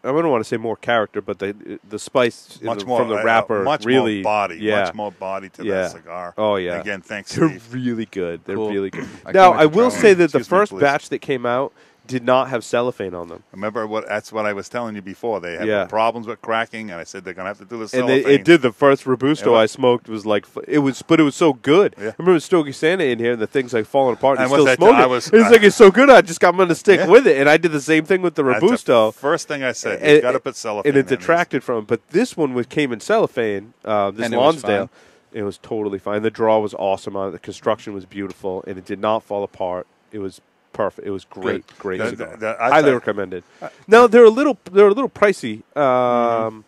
Speaker 1: I don't want to say more character, but the spice
Speaker 2: Much more
Speaker 1: from the wrapper
Speaker 2: much
Speaker 1: really
Speaker 2: more body.
Speaker 1: Yeah.
Speaker 2: Much more body to
Speaker 1: Yeah.
Speaker 2: that cigar.
Speaker 1: Oh yeah.
Speaker 2: And again, thanks,
Speaker 1: They're
Speaker 2: Steve.
Speaker 1: really good. They're
Speaker 4: Cool.
Speaker 1: really good.
Speaker 4: I
Speaker 1: Now
Speaker 4: can't wait
Speaker 1: I
Speaker 4: to
Speaker 1: will
Speaker 4: try
Speaker 1: say
Speaker 4: one.
Speaker 1: that the
Speaker 2: Excuse me,
Speaker 1: first
Speaker 2: please.
Speaker 1: batch that came out did not have cellophane on them,
Speaker 2: Remember that's what I was telling you before. They had
Speaker 1: Yeah.
Speaker 2: problems with cracking, and I said they're gonna have to do the
Speaker 1: and
Speaker 2: cellophane.
Speaker 1: it did. The first Robusto
Speaker 2: Yeah.
Speaker 1: I smoked was like it was so good.
Speaker 2: Yeah.
Speaker 1: I remember Stogie Santa in here, and the thing's like falling apart. And
Speaker 2: And
Speaker 1: he's
Speaker 2: what's
Speaker 1: still
Speaker 2: that-
Speaker 1: smoking. It's like it's so good. I'm gonna stick
Speaker 2: Yeah.
Speaker 1: with it, and I did the same thing with the
Speaker 2: That's
Speaker 1: Robusto.
Speaker 2: the first thing I said.
Speaker 1: And-
Speaker 2: You got to put cellophane.
Speaker 1: and it
Speaker 2: in these.
Speaker 1: detracted from it. But this one came in cellophane. This
Speaker 4: And it was
Speaker 1: Lonsdale,
Speaker 4: fine.
Speaker 1: it was totally fine. The draw was awesome on it. The construction was beautiful, and it did not fall apart. It was perfect. It was great, great
Speaker 2: The-
Speaker 1: cigar.
Speaker 2: the- I
Speaker 1: Highly
Speaker 2: thought-
Speaker 1: recommended. Now they're a little pricey. I'm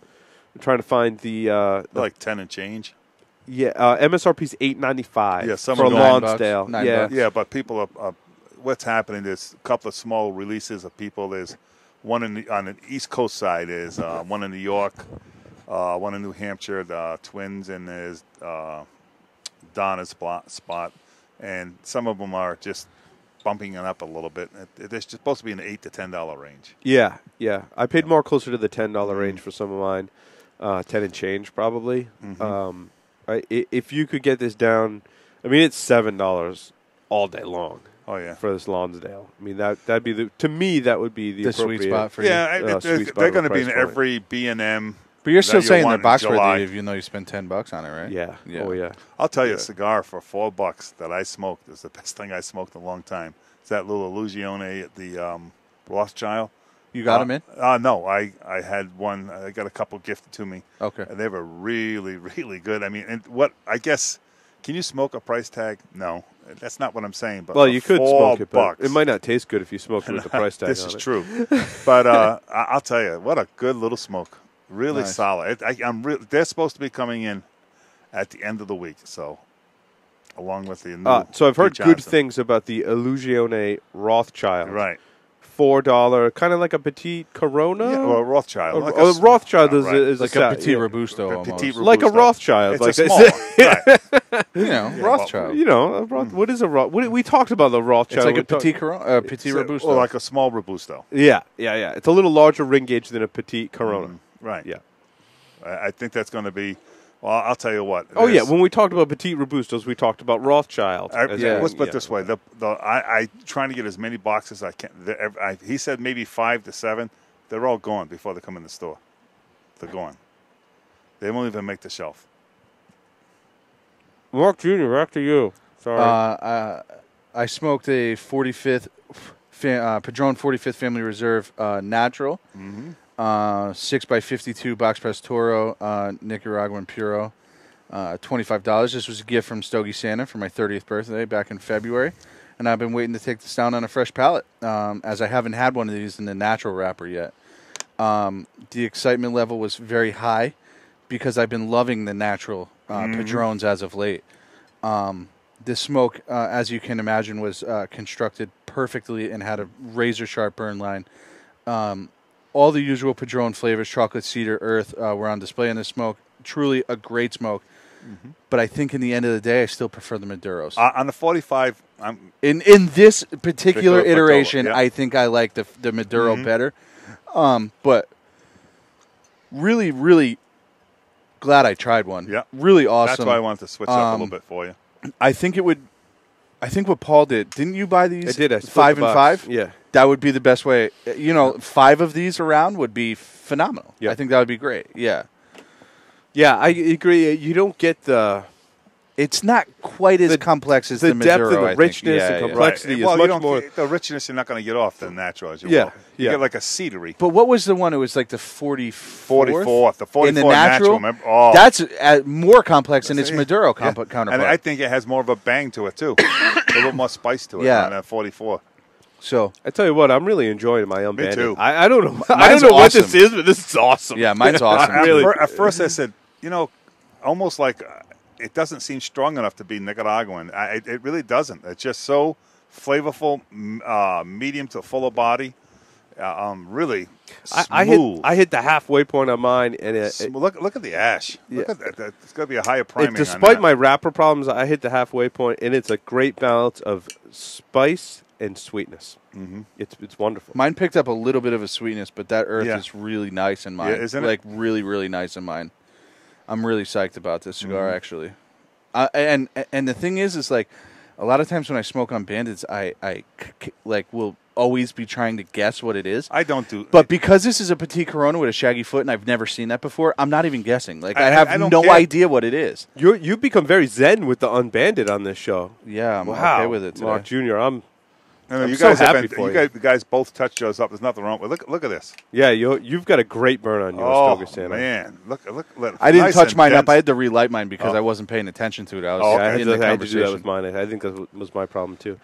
Speaker 1: trying to find the
Speaker 2: They're like 10 and change.
Speaker 1: MSRP's $8.95.
Speaker 2: Yeah, some
Speaker 1: for
Speaker 2: of them-
Speaker 1: Lonsdale.
Speaker 4: $9.
Speaker 1: Yeah,
Speaker 4: $9.
Speaker 2: Yeah, but people are what's happening? There's a couple of small releases of people. There's one on the East Coast side. There's one in New York, one in New Hampshire, the Twins, and there's Donna's spot. And some of them are just bumping it up a little bit. They're supposed to be in the $8 to $10 range.
Speaker 1: Yeah. I paid more closer to the $10 range for some of mine. 10 and change, probably. If you could get this down, I mean, it's $7 all day long
Speaker 2: Oh yeah.
Speaker 1: for this Lonsdale. I mean, that'd be to me, that would be the
Speaker 4: The sweet
Speaker 1: appropriate
Speaker 4: spot for you.
Speaker 2: Yeah,
Speaker 1: sweet spot
Speaker 2: they're
Speaker 1: of a
Speaker 2: going to be
Speaker 1: price
Speaker 2: in
Speaker 1: point.
Speaker 2: every B&M.
Speaker 4: But you're still
Speaker 2: that
Speaker 4: saying
Speaker 2: want
Speaker 4: they're
Speaker 2: in
Speaker 4: box
Speaker 2: July.
Speaker 4: worthy even though you spend $10 on it, right?
Speaker 1: Yeah.
Speaker 4: Yeah.
Speaker 1: Oh, yeah.
Speaker 2: I'll tell you,
Speaker 1: Yeah.
Speaker 2: a cigar for $4 that I smoked is the best thing I smoked in a long time. It's that little Illusione at the Rothschild.
Speaker 4: You got them in?
Speaker 2: No, I had one. I got a couple gifted to me.
Speaker 4: Okay.
Speaker 2: And they were really, really good. I mean, and what I guess, can you smoke a price tag? No, that's not what I'm saying. But
Speaker 1: Well,
Speaker 2: for
Speaker 1: you could smoke it, but
Speaker 2: $4,
Speaker 1: it might not taste good if you smoked it with the price tag
Speaker 2: This
Speaker 1: on
Speaker 2: is
Speaker 1: it.
Speaker 2: true. But I'll tell you, what a good little smoke. Really
Speaker 4: Nice.
Speaker 2: solid. They're supposed to be coming in at the end of the week. So, along with the new
Speaker 1: So I've heard
Speaker 2: Pete
Speaker 1: good
Speaker 2: Johnson.
Speaker 1: things about the Illusione Rothschild.
Speaker 2: Right.
Speaker 1: $4, kind of like a petite Corona.
Speaker 2: Yeah, well, Rothschild.
Speaker 1: A Rothschild is
Speaker 4: like
Speaker 1: a
Speaker 4: a Petit
Speaker 1: yeah.
Speaker 4: Robusto
Speaker 2: A
Speaker 4: almost.
Speaker 2: Petit
Speaker 1: Like a
Speaker 2: Robusto.
Speaker 1: Rothschild.
Speaker 2: It's
Speaker 1: like
Speaker 2: a
Speaker 1: they
Speaker 2: small
Speaker 1: say.
Speaker 2: one. Right.
Speaker 4: You know, Rothschild.
Speaker 1: You know, what is a Rothschild? We talked about the Rothschild.
Speaker 4: It's like a Petit Corona, Petit
Speaker 2: So-
Speaker 4: Robusto.
Speaker 2: Or like a small Robusto.
Speaker 1: Yeah. It's a little larger ring gauge than a petite Corona.
Speaker 2: Right.
Speaker 1: Yeah.
Speaker 2: I think that's going to be. Well, I'll tell you what.
Speaker 1: Oh yeah, when we talked about petite Robustos, we talked about Rothschild.
Speaker 2: Let's put it this way: I trying to get as many boxes as I can. He said maybe 5 to 7. They're all gone before they come in the store. They're gone. They won't even make the shelf.
Speaker 1: Mark Jr., back to you. Sorry.
Speaker 4: I smoked a 45th Padron 45th Family Reserve Natural, 6x52 box press Toro Nicaraguan Puro, $25. This was a gift from Stogie Santa for my 30th birthday back in February, and I've been waiting to take this down on a fresh pallet, as I haven't had one of these in the natural wrapper yet. The excitement level was very high because I've been loving the natural Padrones as of late. This smoke, as you can imagine, was constructed perfectly and had a razor-sharp burn line. All the usual Padron flavors, chocolate, cedar, earth, were on display in this smoke. Truly a great smoke. But I think in the end of the day, I still prefer the Maduros.
Speaker 2: On the 45,
Speaker 4: In this particular iteration,
Speaker 2: yeah.
Speaker 4: I think I like the Maduro better. But really, really glad I tried one.
Speaker 2: Yeah.
Speaker 4: Really awesome.
Speaker 2: That's why I wanted to switch up a little bit for you.
Speaker 4: I think it would. I think what Paul did. Didn't you buy these?
Speaker 1: I did. I split
Speaker 4: 5
Speaker 1: the
Speaker 4: and
Speaker 1: box.
Speaker 4: 5.
Speaker 1: Yeah.
Speaker 4: That would be the best way. 5 of these around would be phenomenal.
Speaker 1: Yeah.
Speaker 4: I think that would be great. Yeah.
Speaker 1: Yeah, I agree. You don't get the
Speaker 4: It's not quite as complex as the
Speaker 1: depth
Speaker 4: Maduro,
Speaker 1: and
Speaker 4: I
Speaker 1: the
Speaker 4: think.
Speaker 1: richness and
Speaker 4: Yeah, yeah.
Speaker 1: complexity is
Speaker 2: Well,
Speaker 1: much more.
Speaker 2: the richness you're not going to get off the natural as you
Speaker 1: Yeah,
Speaker 2: will.
Speaker 1: yeah.
Speaker 2: You get like a cedary.
Speaker 4: But what was the one? It was like the 44th?
Speaker 2: The 44
Speaker 4: in the natural.
Speaker 2: remember? Oh.
Speaker 4: That's more complex than its Maduro counterpart.
Speaker 2: And I think it has more of a bang to it, too. A little more spice to it
Speaker 4: Yeah.
Speaker 2: on that 44.
Speaker 4: So
Speaker 1: I tell you what, I'm really enjoying my unbanded.
Speaker 2: too.
Speaker 1: I don't know. I
Speaker 4: Mine's
Speaker 1: don't know what this
Speaker 4: awesome.
Speaker 1: is, but this is awesome.
Speaker 4: yeah, mine's awesome.
Speaker 1: Really?
Speaker 2: At first I said, almost like it doesn't seem strong enough to be Nicaraguan. It really doesn't. It's just so flavorful, medium to full of body. Really smooth.
Speaker 1: I hit the halfway point on mine, and
Speaker 2: Look at the ash. Look at that. It's going to be a higher priming.
Speaker 1: despite
Speaker 2: on
Speaker 1: my wrapper problems, I hit the halfway point, and it's a great balance of spice and sweetness. Mm-hmm. It's wonderful.
Speaker 4: Mine picked up a little bit of a sweetness, but that earth
Speaker 2: Yeah.
Speaker 4: is really nice in mine.
Speaker 2: Yeah, isn't it?
Speaker 4: Like really, really nice in mine. I'm really psyched about this cigar, actually. And the thing is like a lot of times when I smoke on Bandits, I will always be trying to guess what it is.
Speaker 2: I don't do.
Speaker 4: But because this is a Petit Corona with a shaggy foot, and I've never seen that before, I'm not even guessing. Like I have
Speaker 2: don't
Speaker 4: no
Speaker 2: care.
Speaker 4: idea what it is.
Speaker 1: You've become very zen with the unbanded on this show.
Speaker 4: Yeah, I'm
Speaker 1: Wow,
Speaker 4: okay with it today.
Speaker 1: Mark Jr. I'm
Speaker 2: you
Speaker 1: so
Speaker 2: guys have
Speaker 1: happy
Speaker 2: been,
Speaker 1: for
Speaker 2: you guys both touched yours up. There's nothing wrong with it. Look at this.
Speaker 1: Yeah, you've got a great burn on yours,
Speaker 2: Oh
Speaker 1: Stogie Santa.
Speaker 2: man, look.
Speaker 4: I didn't
Speaker 2: nice
Speaker 4: touch
Speaker 2: and
Speaker 4: mine up.
Speaker 2: dense.
Speaker 4: I had to relight mine because
Speaker 2: Oh.
Speaker 4: I wasn't paying attention to it. I was
Speaker 2: Oh,
Speaker 1: Yeah, I
Speaker 2: okay.
Speaker 1: had
Speaker 4: in the
Speaker 1: to do that
Speaker 4: conversation.
Speaker 1: with mine. I think that was my problem too.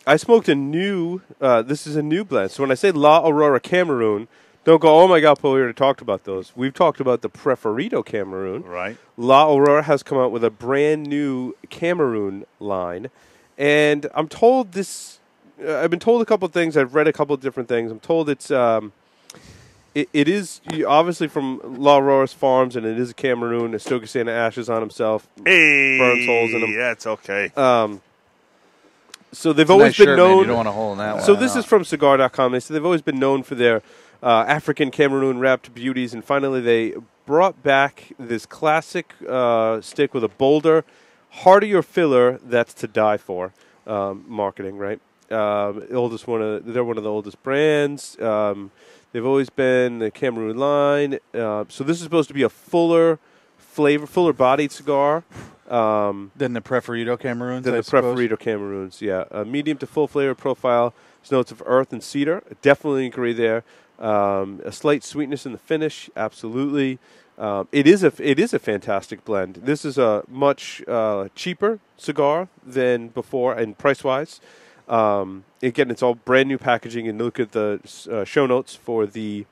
Speaker 1: I smoked a new. This is a new blend. So when I say La Aurora Cameroon, don't go. Oh my God, Paul, we already talked about those. We've talked about the Preferido Cameroon.
Speaker 2: Right.
Speaker 1: La Aurora has come out with a brand new Cameroon line, and I'm told this. I've been told a couple of things. I've read a couple of different things. I'm told it's. It is obviously from La Aurora's farms, and it is a Cameroon. Stogie Santa ashes on himself.
Speaker 2: Hey,
Speaker 1: burns holes in them.
Speaker 2: Yeah, it's okay.
Speaker 1: So they've
Speaker 4: It's a
Speaker 1: always
Speaker 4: nice
Speaker 1: been
Speaker 4: shirt,
Speaker 1: known.
Speaker 4: Man. You don't want a hole in that one.
Speaker 1: So this is from Cigar.com. They said they've always been known for their African Cameroon wrapped beauties, and finally they brought back this classic stick with a bolder, heartier filler that's to die for. Marketing, right? They're one of the oldest brands. They've always been the Cameroon line. So this is supposed to be a fuller bodied cigar.
Speaker 4: Then the Preferido Cameroons.
Speaker 1: Than
Speaker 4: I
Speaker 1: the
Speaker 4: suppose?
Speaker 1: Preferido Cameroons, yeah. A medium to full flavor profile. There's notes of earth and cedar. Definitely agree there. A slight sweetness in the finish, absolutely. It is a fantastic blend. This is a much cheaper cigar than before, and price wise. Again, it's all brand new packaging. And look at the show notes for the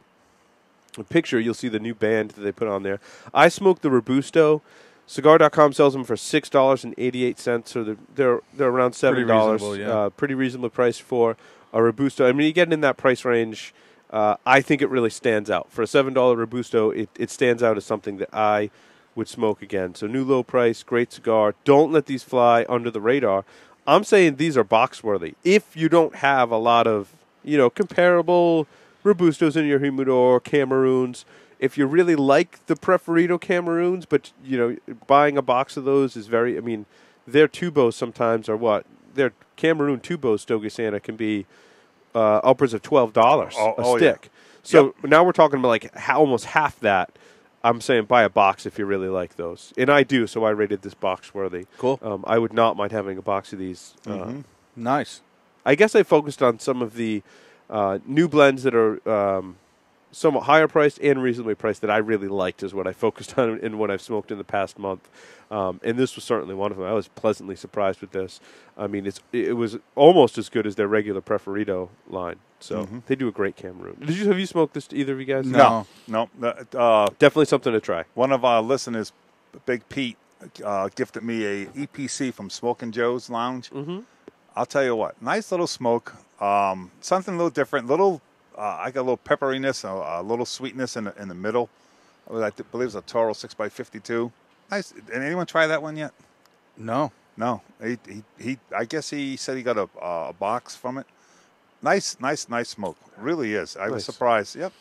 Speaker 1: picture. You'll see the new band that they put on there. I smoked the Robusto. Cigar.com sells them for $6.88, so they're around $7.
Speaker 4: Pretty reasonable, yeah.
Speaker 1: Pretty reasonable price for a Robusto. I mean, you get in that price range. I think it really stands out. For a $7 Robusto, it stands out as something that I would smoke again. So new low price, great cigar. Don't let these fly under the radar. I'm saying these are box worthy. If you don't have a lot of, comparable Robustos in your humidor, Cameroons, if you really like the Preferido Cameroons, but, buying a box of those is their tubos sometimes are what? Their Cameroon tubos, Stogie Santa, can be upwards of $12 a stick.
Speaker 2: Yeah.
Speaker 1: So now we're talking about almost half that. I'm saying buy a box if you really like those. And I do, so I rated this box worthy.
Speaker 4: Cool.
Speaker 1: I would not mind having a box of these.
Speaker 4: Nice.
Speaker 1: I guess I focused on some of the new blends that are somewhat higher priced and reasonably priced that I really liked is what I focused on in what I've smoked in the past month. And this was certainly one of them. I was pleasantly surprised with this. I mean, it was almost as good as their regular Preferido line. So they do a great Cameroon. Have you smoked this, either of you guys?
Speaker 2: No.
Speaker 1: Definitely something to try.
Speaker 2: One of our listeners, Big Pete, gifted me a EPC from Smoking Joe's Lounge. Mm-hmm. I'll tell you what, nice little smoke. Something a little different. I got a little pepperiness, a little sweetness in the middle. I believe it's a Toro 6x52. Nice. Did anyone try that one yet?
Speaker 4: No.
Speaker 2: He I guess he said he got a box from it. Nice smoke. Really is. I was surprised. Yep.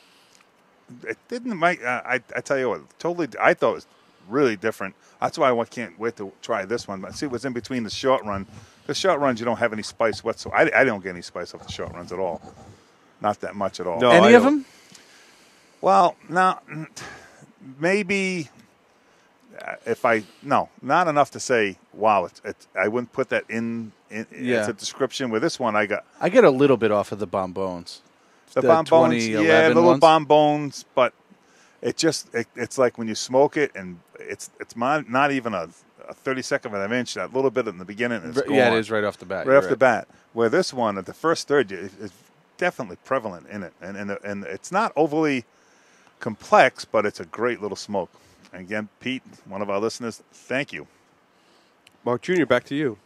Speaker 2: It didn't make. I tell you what. Totally. I thought it was really different. That's why I can't wait to try this one. But see what's in between the short run. The short runs you don't have any spice whatsoever. I don't get any spice off the short runs at all. Not that much at all.
Speaker 1: No,
Speaker 4: any of them?
Speaker 2: Well, now maybe. Not enough to say, wow, I wouldn't put that in as a description. With this one, I get
Speaker 4: a little bit off of the Bombones.
Speaker 2: The Bombones, the little Bombones, but it's like when you smoke it, and it's not even a 32nd of an inch, that little bit in the beginning, and it's gone.
Speaker 4: Yeah, it is right off the bat.
Speaker 2: Right off the bat. Where this one, at the first third, is definitely prevalent in it, and it's not overly complex, but it's a great little smoke. And again, Pete, one of our listeners, thank you.
Speaker 1: Mark Jr., back to you.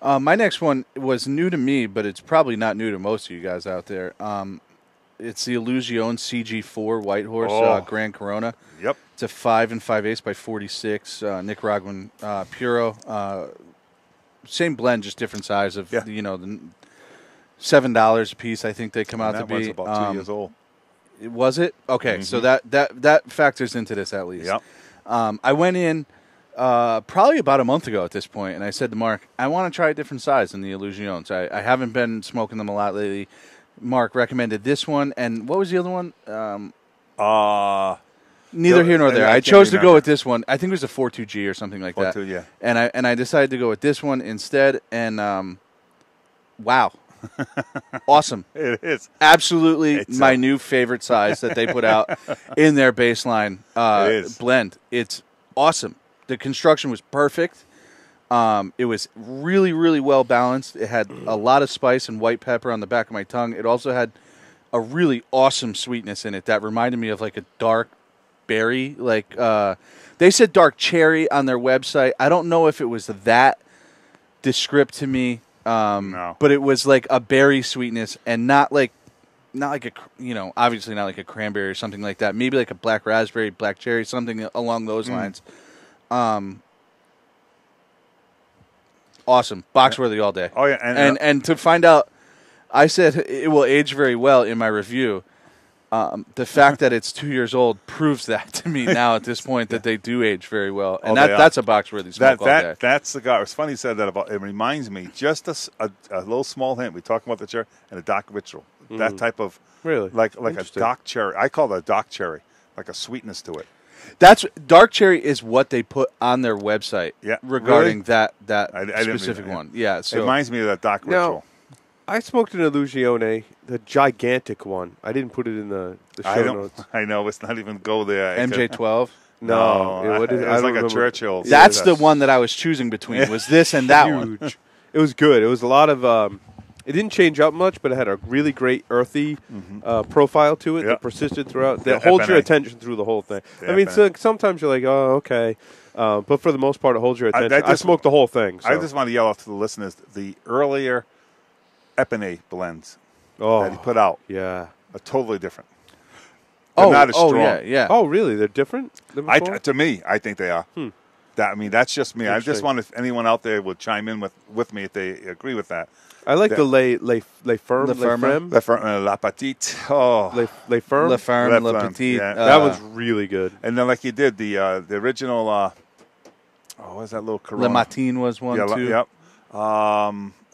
Speaker 4: My next one was new to me, but it's probably not new to most of you guys out there. It's the Illusione CG4 White Horse Grand Corona.
Speaker 2: Yep.
Speaker 4: It's a 5 5/8 by 46 Nicaraguan Puro. Same blend, just different size of, the $7 a piece, I think they come out to be.
Speaker 2: That one's about 2 years old.
Speaker 4: Was it? Okay, so that factors into this at least.
Speaker 2: Yep.
Speaker 4: I went in probably about a month ago at this point, and I said to Mark, I want to try a different size than the Illusiones. I haven't been smoking them a lot lately. Mark recommended this one, and what was the other one? Neither here nor there. I chose to go with this one. I think it was a 42G or something like that.
Speaker 2: 42, yeah.
Speaker 4: And I decided to go with this one instead, and wow. Awesome.
Speaker 2: It is.
Speaker 4: Absolutely my new favorite size that they put out in their baseline blend. It's awesome. The construction was perfect. It was really, really well balanced. It had a lot of spice and white pepper on the back of my tongue. It also had a really awesome sweetness in it that reminded me of like a dark berry. They said dark cherry on their website. I don't know if it was that descript to me.
Speaker 2: No.
Speaker 4: But it was like a berry sweetness, and not like a obviously not like a cranberry or something like that. Maybe like a black raspberry, black cherry, something along those lines. Awesome, box worthy all day.
Speaker 2: Oh yeah,
Speaker 4: and to find out, I said it will age very well in my review. The fact that it's 2 years old proves that to me now at this point that they do age very well, and that's a box worthy smoke all day.
Speaker 2: That cigar. It's funny you said that about. It reminds me just a little small hint. We talked about the cherry and a dark ritual. That type of like a dark cherry. I call it a dark cherry, like a sweetness to it.
Speaker 4: That's dark cherry is what they put on their website.
Speaker 2: Yeah,
Speaker 4: regarding
Speaker 2: really?
Speaker 4: that
Speaker 2: I
Speaker 4: specific one. Yeah, so
Speaker 2: it reminds me of that dark ritual.
Speaker 1: I smoked an Illusione, the gigantic one. I didn't put it in the show notes.
Speaker 2: I know, it's not even go there.
Speaker 4: MJ12?
Speaker 1: No.
Speaker 2: It was like a Churchill.
Speaker 4: That's the one that I was choosing between, was this and that one.
Speaker 1: It was good. It was a lot of... it didn't change up much, but it had a really great earthy profile to it that persisted throughout. That holds your attention through the whole thing. I mean, sometimes you're like, oh, okay. But for the most part, it holds your attention. I smoked the whole thing. So.
Speaker 2: I just want to yell out to the listeners, the earlier Epinay blends
Speaker 1: Oh,
Speaker 2: that he put out
Speaker 1: yeah.
Speaker 2: are totally different. They're not as strong.
Speaker 4: yeah.
Speaker 1: Oh, really? They're different than before?
Speaker 2: To me, I think they are. That's just me. I just
Speaker 1: Interesting.
Speaker 2: wonder if anyone out there would chime in with me if they agree with that.
Speaker 1: I like the Le Ferme.
Speaker 4: Le Ferme.
Speaker 2: La Petite. Oh.
Speaker 1: Le Ferme.
Speaker 4: Le Ferme,
Speaker 2: Le
Speaker 4: Le
Speaker 2: Ferme,
Speaker 4: Petit.
Speaker 2: yeah.
Speaker 1: That was really good.
Speaker 2: And then like you did, the original, what's that little Corona?
Speaker 4: Le Matin was one,
Speaker 2: Yeah,
Speaker 4: too.
Speaker 2: yep.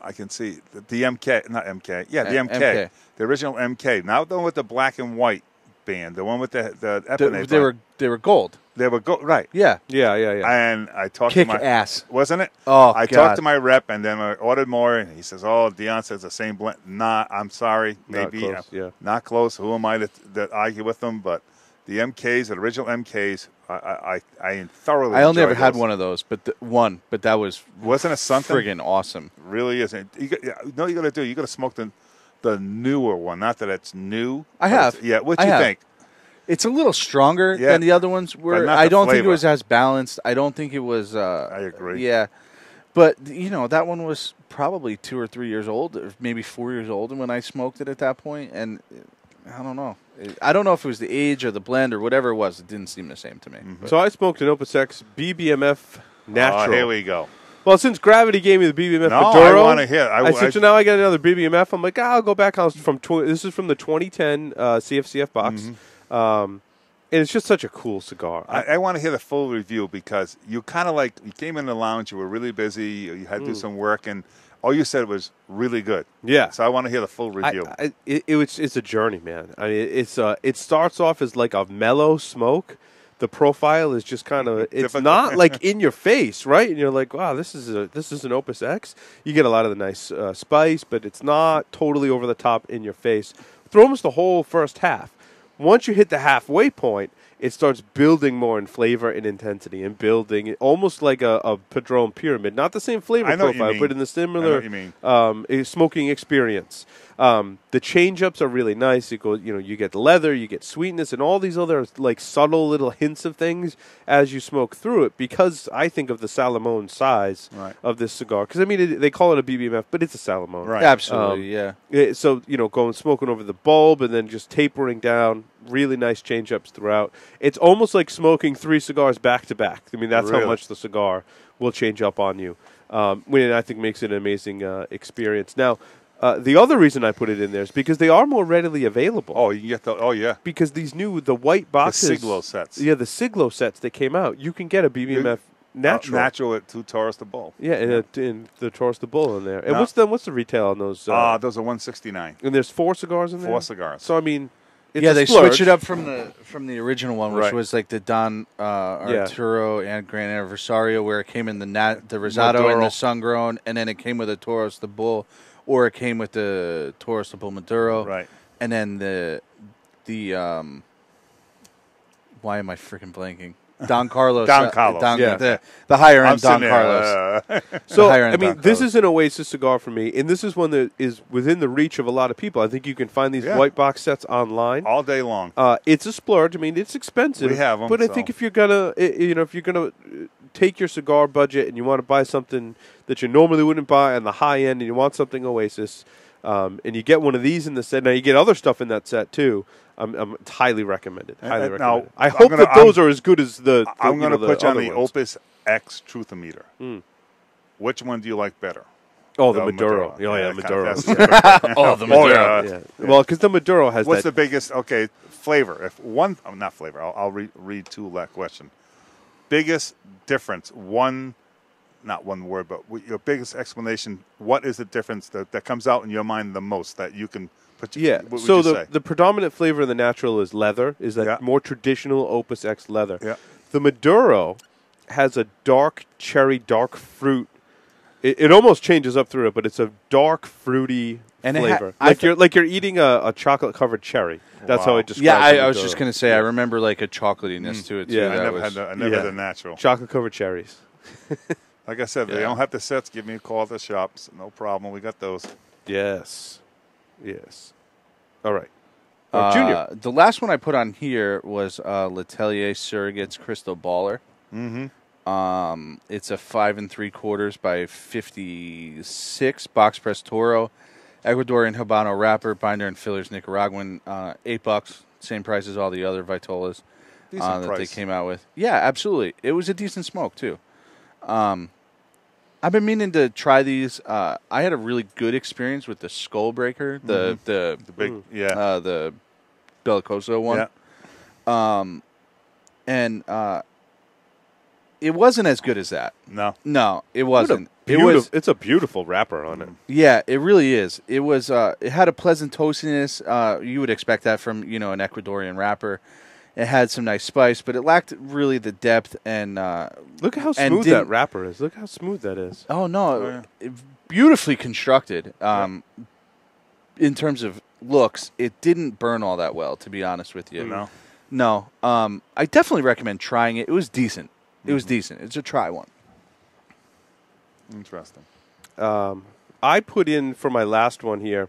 Speaker 2: I can see the MK, not MK. Yeah, the MK.
Speaker 4: MK.
Speaker 2: The original MK. Not the one with the black and white band. The one with the Epinay.
Speaker 4: They were gold.
Speaker 2: They were right.
Speaker 4: Yeah.
Speaker 1: Yeah.
Speaker 2: And I talked
Speaker 4: Kick
Speaker 2: to my
Speaker 4: ass.
Speaker 2: wasn't it?
Speaker 4: Oh,
Speaker 2: I
Speaker 4: God.
Speaker 2: talked to my rep, and then I ordered more, and he says, "Oh, Dion says the same blend." Nah, I'm sorry,
Speaker 1: Not
Speaker 2: maybe
Speaker 1: close, yeah.
Speaker 2: not close. Who am I to argue with them? But the MKs, the original MKs, I thoroughly.
Speaker 4: I only ever
Speaker 2: enjoyed
Speaker 4: had
Speaker 2: those.
Speaker 4: one of those, but that was
Speaker 2: Wasn't it something?
Speaker 4: friggin' awesome.
Speaker 2: Really isn't. You know what you got to do? You got to smoke the newer one. Not that it's new.
Speaker 4: I
Speaker 2: but
Speaker 4: have.
Speaker 2: Yeah. What
Speaker 4: I
Speaker 2: you
Speaker 4: have.
Speaker 2: think?
Speaker 4: It's a little stronger
Speaker 2: Yeah.
Speaker 4: than the other ones were.
Speaker 2: not
Speaker 4: I
Speaker 2: the
Speaker 4: don't think it
Speaker 2: flavor.
Speaker 4: was as balanced. I don't think it was.
Speaker 2: I agree.
Speaker 4: Yeah, but that one was probably 2 or 3 years old, or maybe 4 years old when I smoked it at that point, and I don't know. I don't know if it was the age or the blend or whatever it was. It didn't seem the same to me.
Speaker 2: Mm-hmm.
Speaker 4: But-
Speaker 1: So I smoked an Opus X BBMF Natural.
Speaker 2: Oh, here we go.
Speaker 1: Well, since Gravity gave me the BBMF
Speaker 2: No,
Speaker 1: Maduro,
Speaker 2: I wanna hear.
Speaker 1: I said, so now I got another BBMF. I'm like, I'll go back. This is from the 2010 CFCF box. And it's just such a cool cigar.
Speaker 2: I want to hear the full review because you kind of you came in the lounge, you were really busy, you had to do some work, and all you said was really good.
Speaker 1: Yeah.
Speaker 2: So I want to hear the full review.
Speaker 1: It's a journey, man. I mean, it starts off as like a mellow smoke. The profile is just kind of it's not like in your face, right? And you're like, wow, this is an Opus X. You get a lot of the nice spice, but it's not totally over the top in your face through almost the whole first half. Once you hit the halfway point, it starts building more in flavor and intensity and building almost like a Padron pyramid. Not the same flavor
Speaker 2: I know what you
Speaker 1: profile,
Speaker 2: mean.
Speaker 1: but in the similar
Speaker 2: what you mean.
Speaker 1: smoking experience. The change-ups are really nice. You get leather, you get sweetness, and all these other like subtle little hints of things as you smoke through it. Because I think of the Salamone size of this cigar. Because I mean, they call it a BBMF, but it's a Salamone.
Speaker 2: Right.
Speaker 4: Absolutely, yeah.
Speaker 1: So going smoking over the bulb and then just tapering down. Really nice change-ups throughout. It's almost like smoking 3 cigars back to back. I mean, that's how much the cigar will change up on you. When I think makes it an amazing experience. Now, the other reason I put it in there is because they are more readily available.
Speaker 2: Oh, you can get the
Speaker 1: Because the white boxes,
Speaker 2: the Siglo sets.
Speaker 1: Yeah, the Siglo sets that came out. You can get a BBMF natural
Speaker 2: at 2 Taurus the Bull.
Speaker 1: Yeah, in the Taurus the Bull in there. And
Speaker 2: Now-
Speaker 1: what's the retail on those?
Speaker 2: Those are 169.
Speaker 1: And there's 4 cigars in there.
Speaker 2: 4 cigars.
Speaker 1: So I mean, it's
Speaker 4: yeah,
Speaker 1: a
Speaker 4: they
Speaker 1: splurge.
Speaker 4: switched it up from the original one, which
Speaker 2: Right.
Speaker 4: was like the Don Arturo and Gran Aniversario, where it came in the Rosado and
Speaker 2: Maduro.
Speaker 4: the Sungrown, and then it came with the Taurus the Bull, or it came with the Taurus the Bull Maduro,
Speaker 2: Right.
Speaker 4: and then the why am I freaking blanking? Don Carlos.
Speaker 2: Don Carlos, yeah.
Speaker 4: The higher
Speaker 2: I'm
Speaker 4: end Don
Speaker 2: sitting
Speaker 4: Carlos.
Speaker 2: there.
Speaker 1: So,
Speaker 4: higher end
Speaker 1: I mean,
Speaker 4: Don
Speaker 1: this
Speaker 4: Carlos.
Speaker 1: is an Oasis cigar for me, and this is one that is within the reach of a lot of people. I think you can find these
Speaker 2: Yeah.
Speaker 1: white box sets online.
Speaker 2: all day long.
Speaker 1: It's a splurge. I mean, it's expensive.
Speaker 2: We have 'em,
Speaker 1: but I
Speaker 2: so.
Speaker 1: think if you're gonna, take your cigar budget and you want to buy something that you normally wouldn't buy on the high end, and you want something Oasis, and you get one of these in the set. Now you get other stuff in that set too. It's highly recommended. Highly
Speaker 2: now,
Speaker 1: recommended. I
Speaker 2: I'm
Speaker 1: hope
Speaker 2: gonna-
Speaker 1: that those are as good as the.
Speaker 2: I'm going to put you on
Speaker 1: other
Speaker 2: the
Speaker 1: ones.
Speaker 2: Opus X Truthometer. Which one do you like better?
Speaker 1: Oh, the Maduro.
Speaker 2: Maduro.
Speaker 1: Oh, yeah,
Speaker 2: Yeah,
Speaker 1: Maduro.
Speaker 2: that's-
Speaker 4: Oh, the
Speaker 2: Oh,
Speaker 4: Maduro.
Speaker 2: yeah.
Speaker 1: Yeah. Well, because the Maduro has
Speaker 2: What's
Speaker 1: that.
Speaker 2: the biggest? Okay, flavor. If one, not flavor. I'll read to that question. Biggest difference. Not one word, but your biggest explanation. What is the difference that comes out in your mind the most that you can put?
Speaker 1: Yeah.
Speaker 2: What would
Speaker 1: So
Speaker 2: you
Speaker 1: the
Speaker 2: say?
Speaker 1: the predominant flavor of the natural is leather. Is that
Speaker 2: Yeah.
Speaker 1: more traditional Opus X leather?
Speaker 2: Yeah.
Speaker 1: The Maduro has a dark cherry, dark fruit. It almost changes up through it, but it's a dark fruity
Speaker 4: And it
Speaker 1: flavor.
Speaker 4: I
Speaker 1: Like you're eating a chocolate covered cherry. That's how
Speaker 2: Wow.
Speaker 1: I describe.
Speaker 4: Yeah,
Speaker 1: the
Speaker 4: I was
Speaker 1: Maduro.
Speaker 4: just gonna say I remember like a chocolatiness to it too.
Speaker 1: Yeah.
Speaker 2: I
Speaker 4: that
Speaker 2: never
Speaker 4: was-
Speaker 2: had the, I never had the natural.
Speaker 1: chocolate covered cherries.
Speaker 2: Like I said, they
Speaker 4: Yeah.
Speaker 2: don't have the sets. Give me a call at the shops. No problem. We got those.
Speaker 1: Yes. All right. Junior.
Speaker 4: The last one I put on here was L'Atelier Surrogates Crystal Baller. It's a 5 3/4 by 56 box press Toro. Ecuadorian Habano wrapper, binder and fillers, Nicaraguan, $8, same price as all the other Vitolas
Speaker 2: Decent
Speaker 4: that
Speaker 2: price.
Speaker 4: they came out with. Yeah, absolutely. It was a decent smoke too. I've been meaning to try these. I had a really good experience with the Skull Breaker, the
Speaker 2: big,
Speaker 4: the Bellicoso one.
Speaker 2: Yeah.
Speaker 4: And it wasn't as good as that. No, it wasn't.
Speaker 1: It's a beautiful wrapper on it.
Speaker 4: Yeah, it really is. It was. It had a pleasant toastiness. You would expect that from an Ecuadorian wrapper. It had some nice spice, but it lacked really the depth and.
Speaker 1: Look at how smooth that wrapper is. Look how smooth that is.
Speaker 4: Oh no, beautifully constructed. In terms of looks, it didn't burn all that well, to be honest with you. No. I definitely recommend trying it. It was decent. It was decent. It's a try one.
Speaker 2: Interesting.
Speaker 1: I put in for my last one here,